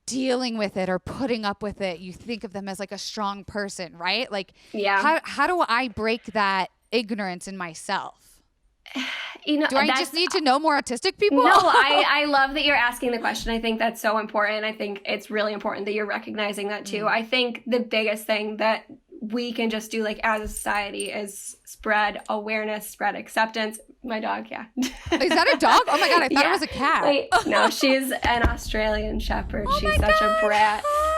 dealing with it or putting up with it, you think of them as like a strong person, right? Like, how do I break that ignorance in myself? Do I just need to know more autistic people? No, I love that you're asking the question. I think that's so important. I think it's really important that you're recognizing that too. I think the biggest thing that we can just do like as a society is spread awareness, spread acceptance. My dog, yeah. Is that a dog? Oh my God, I thought it was a cat. Wait, no, she's an Australian Shepherd. She's such a brat. Hi.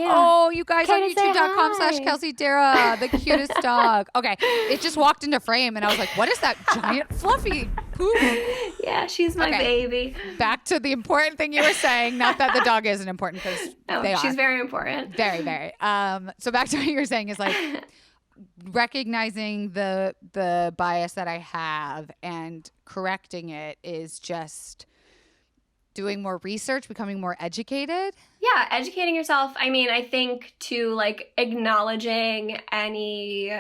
Yeah. Oh, you guys on youtube.com/Kelsey Darragh, the cutest dog. Okay, it just walked into frame and I was like, what is that giant fluffy poop? Yeah, she's my baby. Back to the important thing you were saying. Not that the dog isn't important, because they are. She's very important. Very, very. So back to what you were saying is like recognizing the bias that I have and correcting it is just doing more research, becoming more educated. Yeah, educating yourself. I mean, I think too, like acknowledging any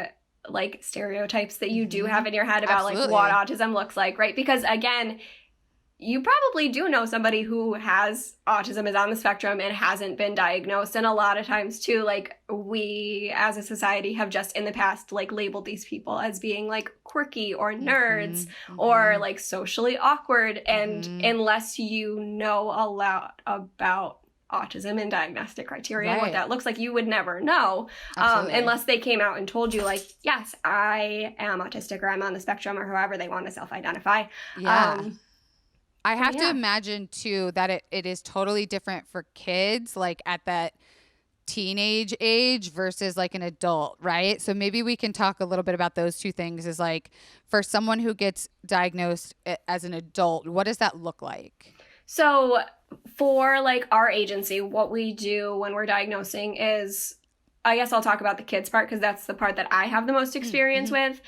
like stereotypes that you do have in your head about like what autism looks like, right? Because again, you probably do know somebody who has autism, is on the spectrum, and hasn't been diagnosed. And a lot of times too, like we as a society have just in the past like labeled these people as being like quirky or nerds or like socially awkward. And unless you know a lot about autism and diagnostic criteria and what Right. that looks like. You would never know Absolutely. unless they came out and told you, like, yes, I am autistic or I'm on the spectrum or however they want to self-identify. Yeah. I have to yeah. imagine too that it is totally different for kids, like at that teenage age versus like an adult, right? So maybe we can talk a little bit about those two things. Is like, for someone who gets diagnosed as an adult, what does that look like? So for like our agency, what we do when we're diagnosing is, I guess I'll talk about the kids part because that's the part that I have the most experience with.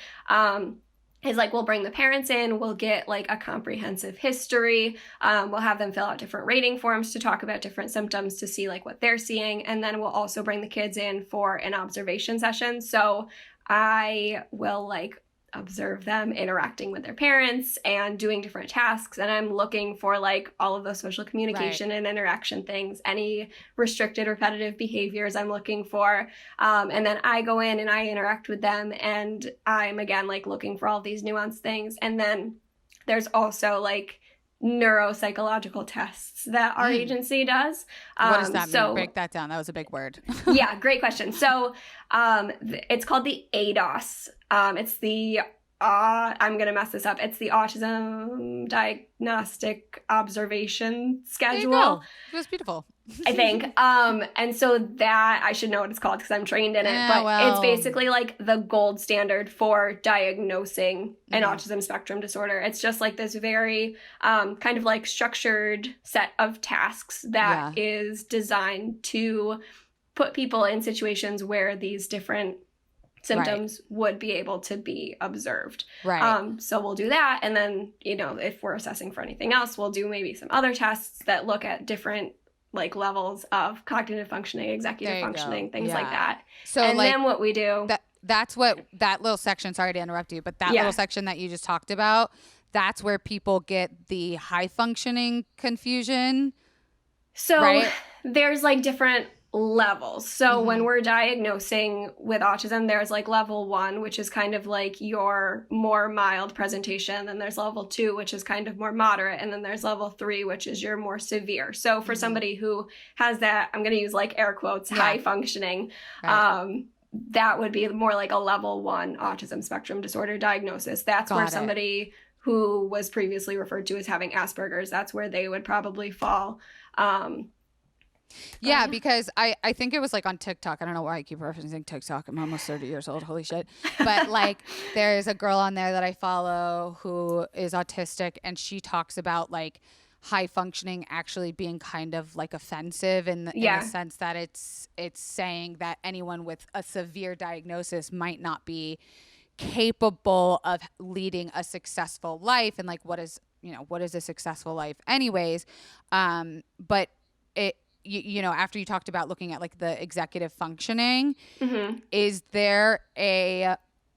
Is like, we'll bring the parents in, we'll get like a comprehensive history, we'll have them fill out different rating forms to talk about different symptoms to see like what they're seeing, and then we'll also bring the kids in for an observation session. So I will like observe them interacting with their parents and doing different tasks, and I'm looking for like all of those social communication and interaction things, any restricted repetitive behaviors I'm looking for, and then I go in and I interact with them, and I'm again like looking for all these nuanced things. And then there's also like neuropsychological tests that our agency does. What does that mean? Break that down. That was a big word. Yeah, great question. So it's called the ADOS. It's the, I'm going to mess this up. It's the Autism Diagnostic Observation Schedule. There you go. It was beautiful. I think. And so that, I should know what it's called because I'm trained in it, but it's basically like the gold standard for diagnosing an autism spectrum disorder. It's just like this very kind of like structured set of tasks that is designed to put people in situations where these different symptoms would be able to be observed. Right. So we'll do that. And then, you know, if we're assessing for anything else, we'll do maybe some other tests that look at different like levels of cognitive functioning, executive functioning, things like that. So and like, then what we do. That's what that little section, sorry to interrupt you, but that little section that you just talked about, that's where people get the high functioning confusion. So there's like different levels. So when we're diagnosing with autism, there's like level 1, which is kind of like your more mild presentation. Then there's level 2, which is kind of more moderate. And then there's level 3, which is your more severe. So for somebody who has that, I'm going to use like air quotes, high functioning, that would be more like a level 1 autism spectrum disorder diagnosis. That's where somebody who was previously referred to as having Asperger's, that's where they would probably fall. Yeah, because I think it was like on TikTok. I don't know why I keep referencing TikTok. I'm almost 30 years old. Holy shit. But like there's a girl on there that I follow who is autistic, and she talks about like high functioning actually being kind of like offensive in the sense that it's saying that anyone with a severe diagnosis might not be capable of leading a successful life. And like, what is a successful life anyways? But you know, after you talked about looking at like the executive functioning, is there a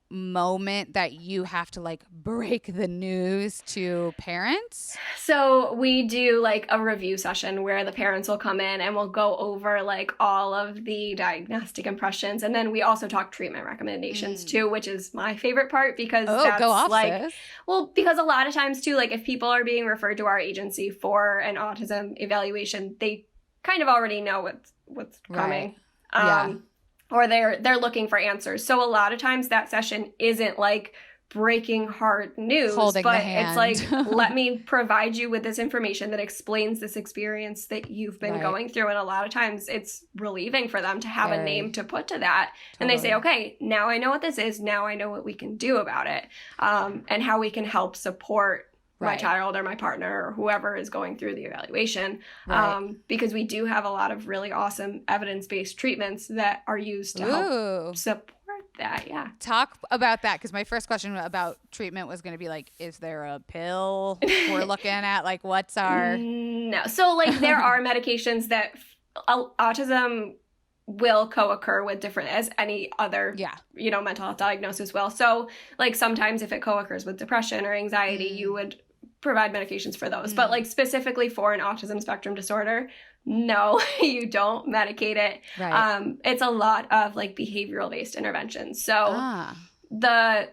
moment that you have to like break the news to parents? So we do like a review session where the parents will come in and we'll go over like all of the diagnostic impressions, and then we also talk treatment recommendations too, which is my favorite part because that's go off, like sis. Well, because a lot of times too, like if people are being referred to our agency for an autism evaluation, they kind of already know what's coming. Or they're looking for answers. So a lot of times that session isn't like breaking hard news, Holding but the hand. it's like, let me provide you with this information that explains this experience that you've been going through. And a lot of times it's relieving for them to have a name to put to that. And they say, okay, now I know what this is. Now I know what we can do about it, and how we can help support my child or my partner or whoever is going through the evaluation. Because we do have a lot of really awesome evidence-based treatments that are used to help support that. Talk about that, because my first question about treatment was going to be like, is there a pill we're looking at? Like, what's our... No. So like there are medications that autism will co-occur with different, as any other, you know, mental health diagnosis will. So like sometimes if it co-occurs with depression or anxiety, you would provide medications for those. But like specifically for an autism spectrum disorder, no, you don't medicate it. It's a lot of like behavioral based interventions. So the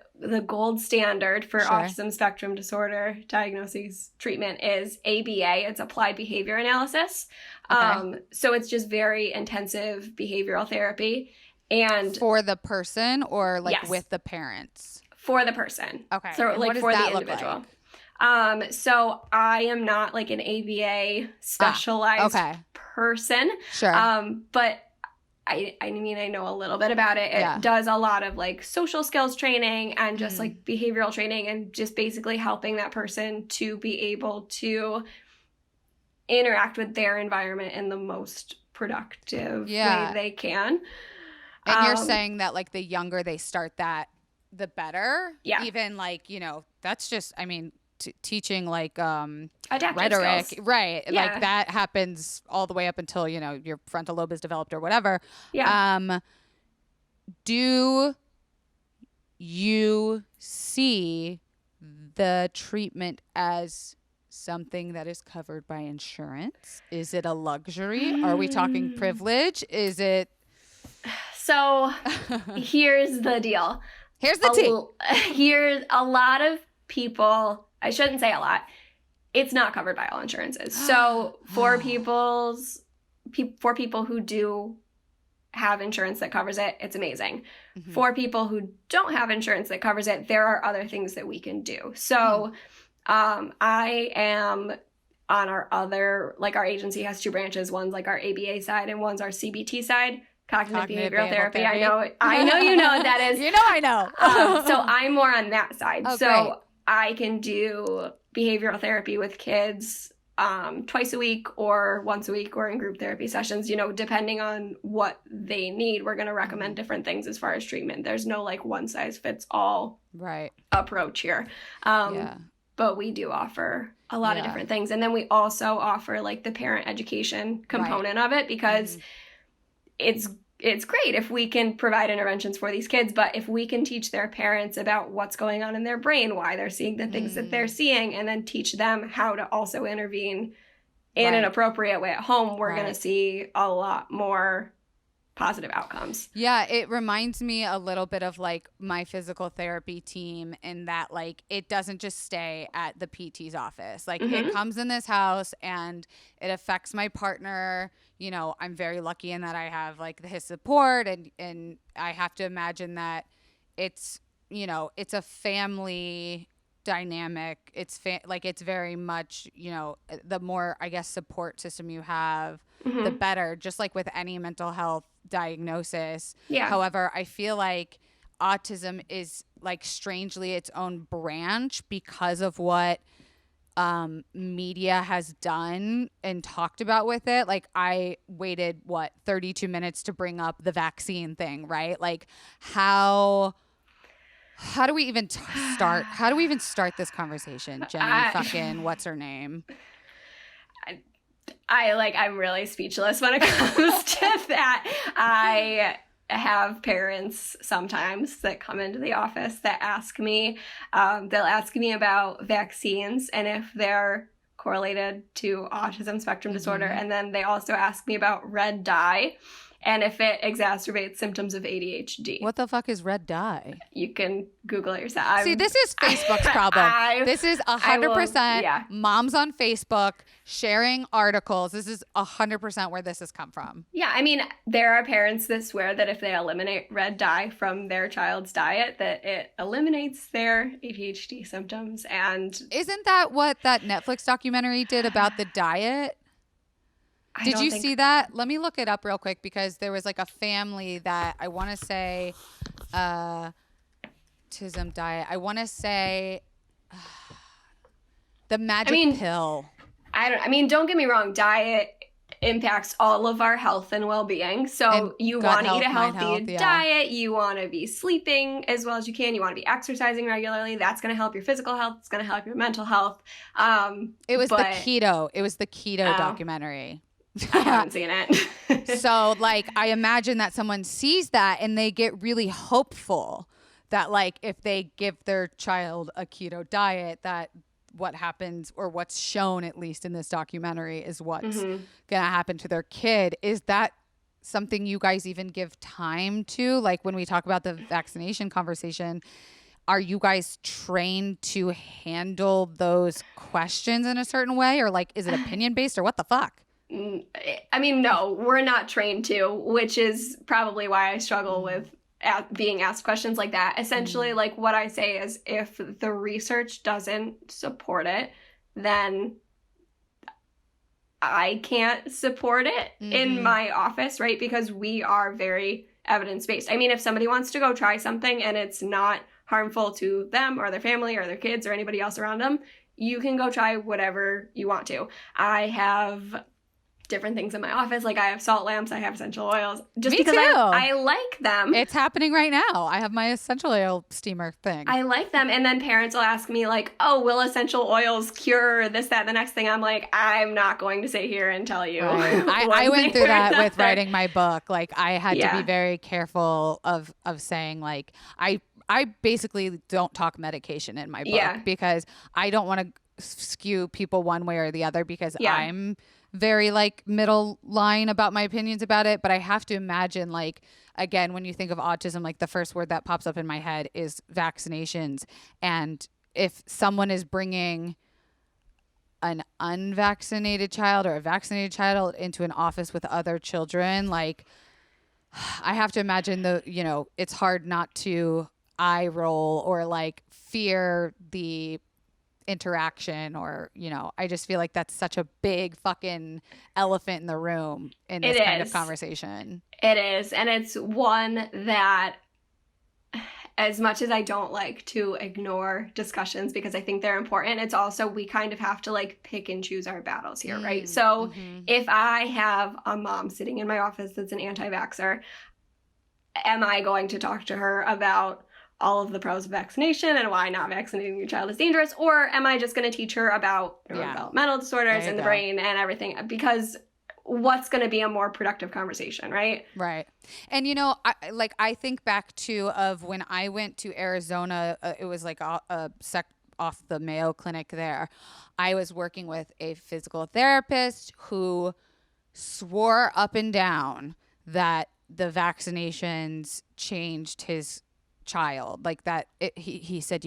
gold standard for autism spectrum disorder diagnosis treatment is ABA. It's applied behavior analysis. So it's just very intensive behavioral therapy. And for the person or like yes, with the parents? For the person. Okay. So And like what does for that the look individual. like? So I am not like an ABA specialized person. Sure. But I mean, I know a little bit about it. It does a lot of like social skills training and just like behavioral training and just basically helping that person to be able to interact with their environment in the most productive way they can. And you're saying that like the younger they start that, the better? Yeah. Even like, you know, that's just, I mean, teaching like adaptive rhetoric, skills. Right? Yeah. Like that happens all the way up until, you know, your frontal lobe is developed or whatever. Yeah. Do you see the treatment as something that is covered by insurance? Is it a luxury? Are we talking privilege? Is it? So here's the deal. Here's the tea. Here's a lot of people. I shouldn't say a lot. It's not covered by all insurances. So for people who do have insurance that covers it, it's amazing. Mm-hmm. For people who don't have insurance that covers it, there are other things that we can do. So I am on our other, like our agency has two branches. One's like our ABA side and one's our CBT side. Cognitive behavioral therapy. I know you know what that is. You know I know. So I'm more on that side. Oh, so great. I can do behavioral therapy with kids twice a week or once a week or in group therapy sessions, you know, depending on what they need. We're going to recommend different things as far as treatment. There's no like one size fits all approach here. But we do offer a lot of different things. And then we also offer like the parent education component of it because it's great if we can provide interventions for these kids, but if we can teach their parents about what's going on in their brain, why they're seeing the things that they're seeing, and then teach them how to also intervene in an appropriate way at home, we're going to see a lot more positive outcomes. Yeah, it reminds me a little bit of like my physical therapy team in that like it doesn't just stay at the PT's office. Like it comes in this house and it affects my partner. You know, I'm very lucky in that I have like his support and I have to imagine that it's, you know, it's a family dynamic. It's it's very much, you know, the more I guess support system you have, the better, just like with any mental health diagnosis. Yeah. However, I feel like autism is like strangely its own branch because of what media has done and talked about with it. Like I waited 32 minutes to bring up the vaccine thing, right? Like how do we even start? How do we even start this conversation? Jenny fucking what's her name? I'm really speechless when it comes to that. I have parents sometimes that come into the office that ask me, they'll ask me about vaccines and if they're correlated to autism spectrum disorder. And then they also ask me about red dye and if it exacerbates symptoms of ADHD. What the fuck is red dye? You can Google it yourself. See, this is Facebook's problem. This is 100% moms on Facebook sharing articles. This is 100% where this has come from. Yeah, I mean, there are parents that swear that if they eliminate red dye from their child's diet, that it eliminates their ADHD symptoms. And isn't that what that Netflix documentary did about the diet? Did you see that? Let me look it up real quick because there was like a family that I want to say autism diet. I want to say the magic pill. Don't get me wrong. Diet impacts all of our health and well-being. So and you want to eat a healthy diet. You want to be sleeping as well as you can. You want to be exercising regularly. That's going to help your physical health. It's going to help your mental health. It was the keto documentary. I haven't seen it. So like I imagine that someone sees that and they get really hopeful that like if they give their child a keto diet that what happens or what's shown at least in this documentary is what's gonna happen to their kid. Is that something you guys even give time to? Like when we talk about the vaccination conversation, are you guys trained to handle those questions in a certain way or like is it opinion based or what the fuck? I mean, no, we're not trained to, which is probably why I struggle with being asked questions like that. Essentially, like what I say is if the research doesn't support it, then I can't support it in my office, right? Because we are very evidence-based. I mean, if somebody wants to go try something and it's not harmful to them or their family or their kids or anybody else around them, you can go try whatever you want to. I have different things in my office. Like I have salt lamps, I have essential oils, just Me because too. I like them. It's happening right now. I have my essential oil steamer thing. I like them. And then parents will ask me like, oh, will essential oils cure this, that, the next thing? I'm like, I'm not going to sit here and tell you. Right. I went through that with writing my book. Like I had to be very careful of saying like, I basically don't talk medication in my book because I don't want to skew people one way or the other because I'm very like middle line about my opinions about it. But I have to imagine like, again, when you think of autism, like the first word that pops up in my head is vaccinations. And if someone is bringing an unvaccinated child or a vaccinated child into an office with other children, like I have to imagine it's hard not to eye roll or like fear the interaction or I just feel like that's such a big fucking elephant in the room in this kind of conversation. It is, and it's one that as much as I don't like to ignore discussions because I think they're important, it's also we kind of have to like pick and choose our battles here, right? So if I have a mom sitting in my office that's an anti-vaxxer, am I going to talk to her about all of the pros of vaccination and why not vaccinating your child is dangerous? Or am I just going to teach her about developmental disorders in the brain and everything? Because what's going to be a more productive conversation, right? Right. And, I think back to of when I went to Arizona, it was like a sec off the Mayo Clinic there. I was working with a physical therapist who swore up and down that the vaccinations changed his child, like that he said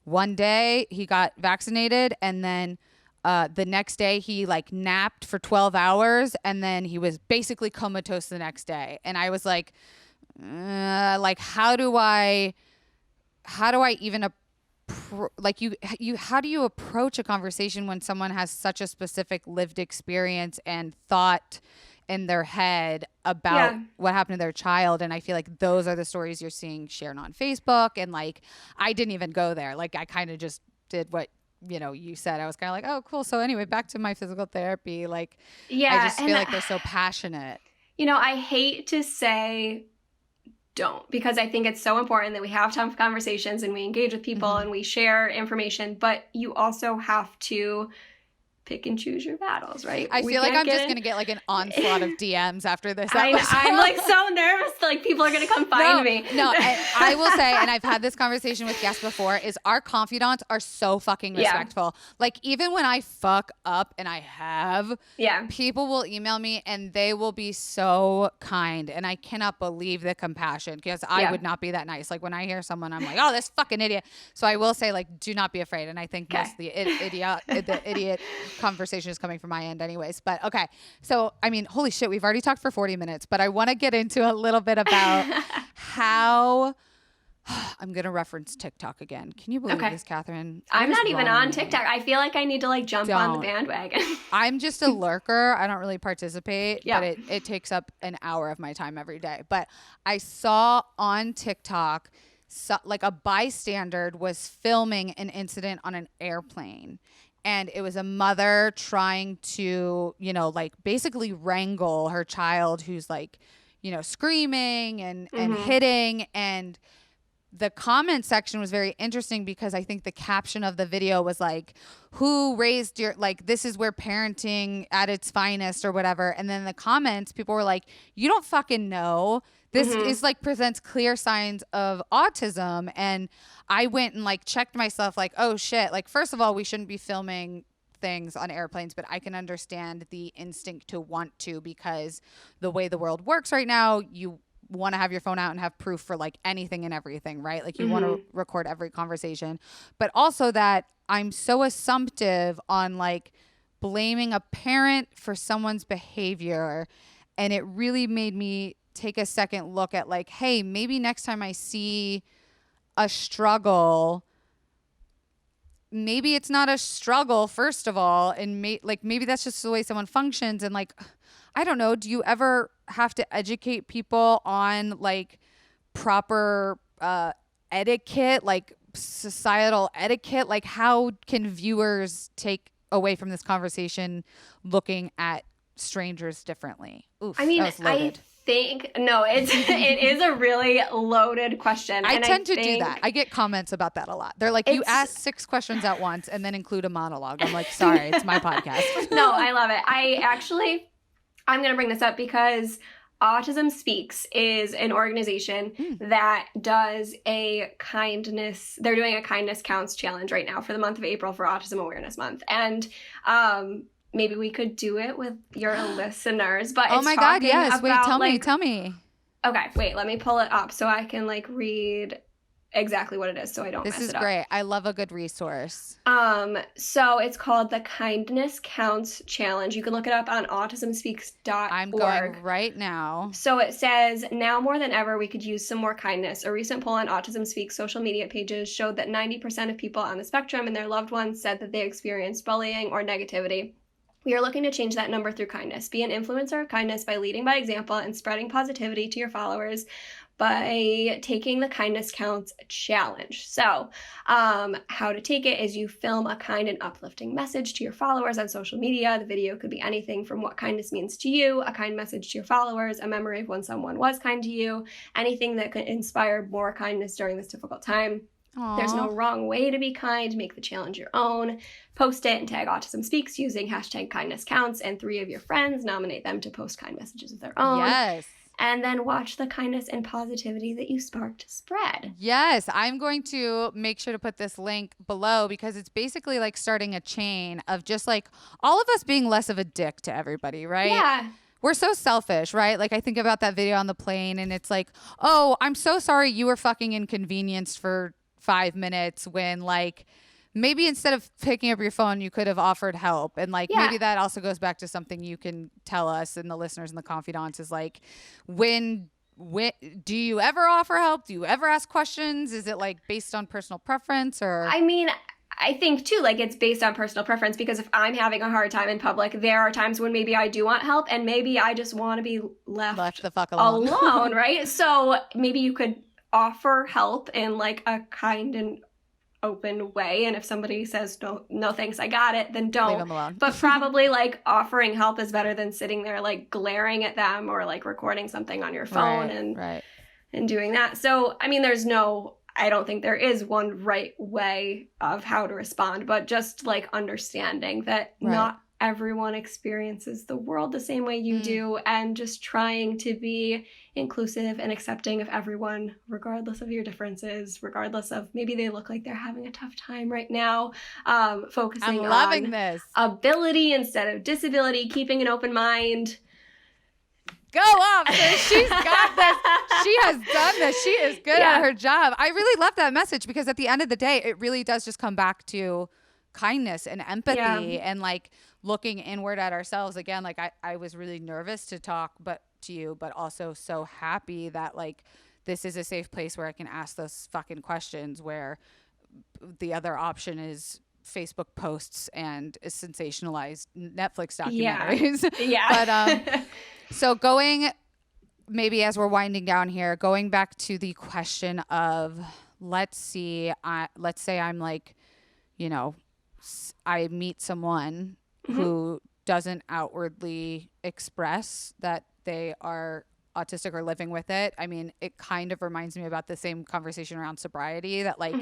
one day he got vaccinated and then the next day he like napped for 12 hours and then he was basically comatose the next day. And I was like how do I even how do you approach a conversation when someone has such a specific lived experience and thought in their head about what happened to their child? And I feel like those are the stories you're seeing shared on Facebook. And like, I didn't even go there. Like I kind of just did what, you said. I was kind of like, oh, cool. So anyway, back to my physical therapy. Like, I just feel like they're so passionate. I hate to say don't, because I think it's so important that we have tough conversations and we engage with people and we share information, but you also have to pick and choose your battles, right? I feel like I'm just going to get like an onslaught of DMs after this episode. I'm like so nervous that like people are going to come find me. No, I will say, and I've had this conversation with guests before, is our confidants are so fucking respectful. Like even when I fuck up, and I have, people will email me and they will be so kind. And I cannot believe the compassion because I would not be that nice. Like when I hear someone, I'm like, oh, this fucking idiot. So I will say like, do not be afraid. And I think most of the idiot conversation is coming from my end anyways. But okay. So, I mean, holy shit, we've already talked for 40 minutes, but I want to get into a little bit about how I'm going to reference TikTok again. Can you believe this, Kathryn? I'm not even on TikTok. I feel like I need to like jump on the bandwagon. I'm just a lurker. I don't really participate, but it takes up an hour of my time every day. But I saw on TikTok, like a bystander was filming an incident on an airplane. And it was a mother trying to, like basically wrangle her child who's like, screaming and hitting. And the comment section was very interesting because I think the caption of the video was like, who raised your, like, this is where parenting at its finest or whatever. And then the comments, people were like, you don't fucking know. This is like presents clear signs of autism. And I went and like checked myself like, oh shit. Like, first of all, we shouldn't be filming things on airplanes, but I can understand the instinct to want to because the way the world works right now, you want to have your phone out and have proof for like anything and everything, right? Like you want to record every conversation, but also that I'm so assumptive on like blaming a parent for someone's behavior. And it really made me take a second look at like, hey, maybe next time I see a struggle, maybe it's not a struggle, first of all. And maybe that's just the way someone functions. And like, I don't know, do you ever have to educate people on like proper etiquette, like societal etiquette? Like, how can viewers take away from this conversation looking at strangers differently? Oof, I mean, that was loaded. it is a really loaded question. I tend to do that. I get comments about that a lot. They're like, you ask 6 questions at once and then include a monologue. I'm like, sorry, it's my podcast. No, I love it. I'm going to bring this up because Autism Speaks is an organization that does they're doing a kindness counts challenge right now for the month of April for Autism Awareness Month. And maybe we could do it with your listeners. But oh my God, yes. Wait, tell me. Okay, wait, let me pull it up so I can like read exactly what it is so I don't mess it up. This is great. I love a good resource. So it's called the Kindness Counts Challenge. You can look it up on autismspeaks.org. I'm going right now. So it says, now more than ever, we could use some more kindness. A recent poll on Autism Speaks social media pages showed that 90% of people on the spectrum and their loved ones said that they experienced bullying or negativity. We are looking to change that number through kindness. Be an influencer of kindness by leading by example and spreading positivity to your followers by taking the Kindness Counts challenge. So how to take it is you film a kind and uplifting message to your followers on social media. The video could be anything from what kindness means to you, a kind message to your followers, a memory of when someone was kind to you, anything that could inspire more kindness during this difficult time. Aww. There's no wrong way to be kind. Make the challenge your own. Post it and tag Autism Speaks using hashtag kindness counts, and 3 of your friends, nominate them to post kind messages of their own. Yes. And then watch the kindness and positivity that you sparked spread. Yes, I'm going to make sure to put this link below because it's basically like starting a chain of just like all of us being less of a dick to everybody, right? Yeah. We're so selfish, right? Like I think about that video on the plane and it's like, oh, I'm so sorry you were fucking inconvenienced for 5 minutes when like maybe instead of picking up your phone, you could have offered help. And like, maybe that also goes back to something you can tell us and the listeners and the confidants is like, when do you ever offer help? Do you ever ask questions? Is it like based on personal preference or? I mean, I think too, like it's based on personal preference because if I'm having a hard time in public, there are times when maybe I do want help and maybe I just want to be left the fuck alone, right? So maybe you could offer help in like a kind and open way, and if somebody says no thanks, I got it, then don't. Leave them alone. But probably like offering help is better than sitting there like glaring at them or like recording something on your phone and doing that. So I mean, I don't think there is one right way of how to respond, but just like understanding that not everyone experiences the world the same way you do, and just trying to be inclusive and accepting of everyone, regardless of your differences, regardless of maybe they look like they're having a tough time right now. Focusing on this ability instead of disability, keeping an open mind. Go off. She's got this. She has done this. She is good at her job. I really love that message because at the end of the day, it really does just come back to kindness and empathy and like looking inward at ourselves. Again, like I was really nervous to talk to you, but also so happy that like this is a safe place where I can ask those fucking questions, where the other option is Facebook posts and sensationalized Netflix documentaries. But so going, maybe as we're winding down here, going back to the question of, let's say I'm like, you know, I meet someone who doesn't outwardly express that they are autistic or living with it. I mean, it kind of reminds me about the same conversation around sobriety that like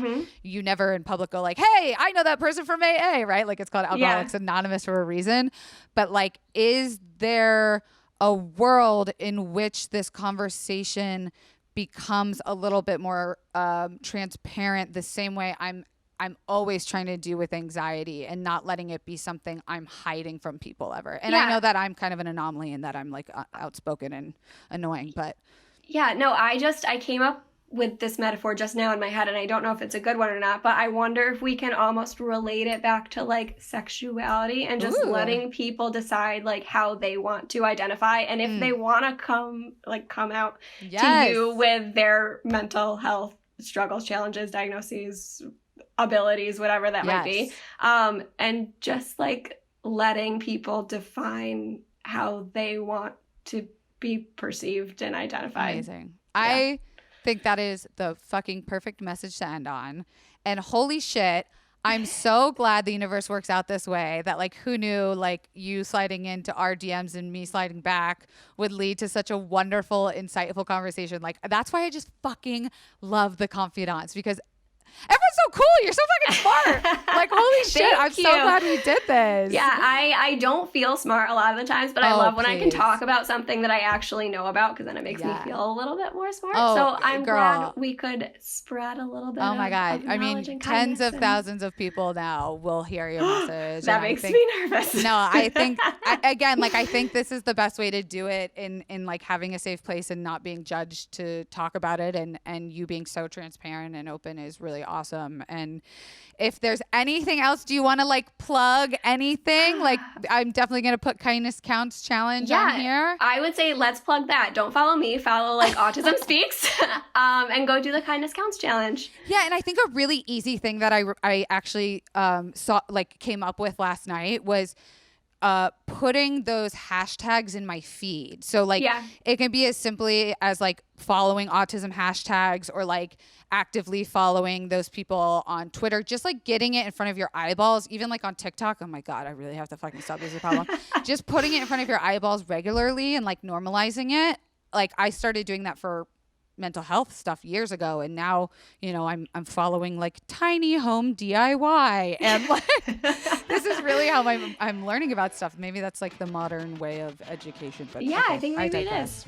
you never in public go like, hey, I know that person from AA, right? Like it's called Alcoholics Anonymous for a reason. But like, is there a world in which this conversation becomes a little bit more transparent, the same way I'm always trying to do with anxiety, and not letting it be something I'm hiding from people ever. And I know that I'm kind of an anomaly in that I'm like outspoken and annoying, but I came up with this metaphor just now in my head, and I don't know if it's a good one or not, but I wonder if we can almost relate it back to like sexuality and just letting people decide like how they want to identify, and if they want to come out to you with their mental health struggles, challenges, diagnoses, abilities, whatever that might be, and just like letting people define how they want to be perceived and identified. Amazing. I think that is the fucking perfect message to end on. And holy shit, I'm so glad the universe works out this way, that like who knew like you sliding into our DMs and me sliding back would lead to such a wonderful, insightful conversation. Like that's why I just fucking love the confidantes, because everyone's so cool. You're so fucking smart. Like, holy shit. I'm so glad we did this. Yeah, I don't feel smart a lot of the times, but I love when I can talk about something that I actually know about, because then it makes me feel a little bit more smart. So I'm glad we could spread a little bit my God. of I mean, tens of thousands of people now will hear your message. That makes me nervous. No, I think, I think this is the best way to do it in like having a safe place and not being judged to talk about it, and you being so transparent and open is really awesome. And if there's anything else, do you want to like plug anything? Like, I'm definitely going to put Kindness Counts Challenge on here. I would say let's plug that. Don't follow me. Follow like Autism Speaks and go do the Kindness Counts Challenge. Yeah, and I think a really easy thing that I actually came up with last night was putting those hashtags in my feed. So like it can be as simply as like following autism hashtags, or like actively following those people on Twitter, just like getting it in front of your eyeballs, even like on TikTok. Oh my God, I really have to fucking stop. This is a problem. Just putting it in front of your eyeballs regularly and like normalizing it. Like I started doing that for mental health stuff years ago, and now I'm following like tiny home DIY, and like this is really how I'm learning about stuff. Maybe that's like the modern way of education, but yeah, okay, I think maybe it is.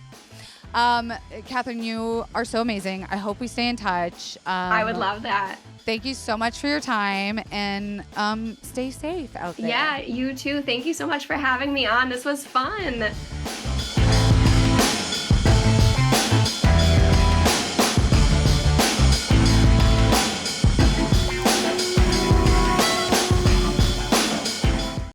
Kathryn, you are so amazing. I hope we stay in touch. I would love that. Thank you so much for your time, and stay safe out there. Yeah, you too. Thank you so much for having me on. This was fun.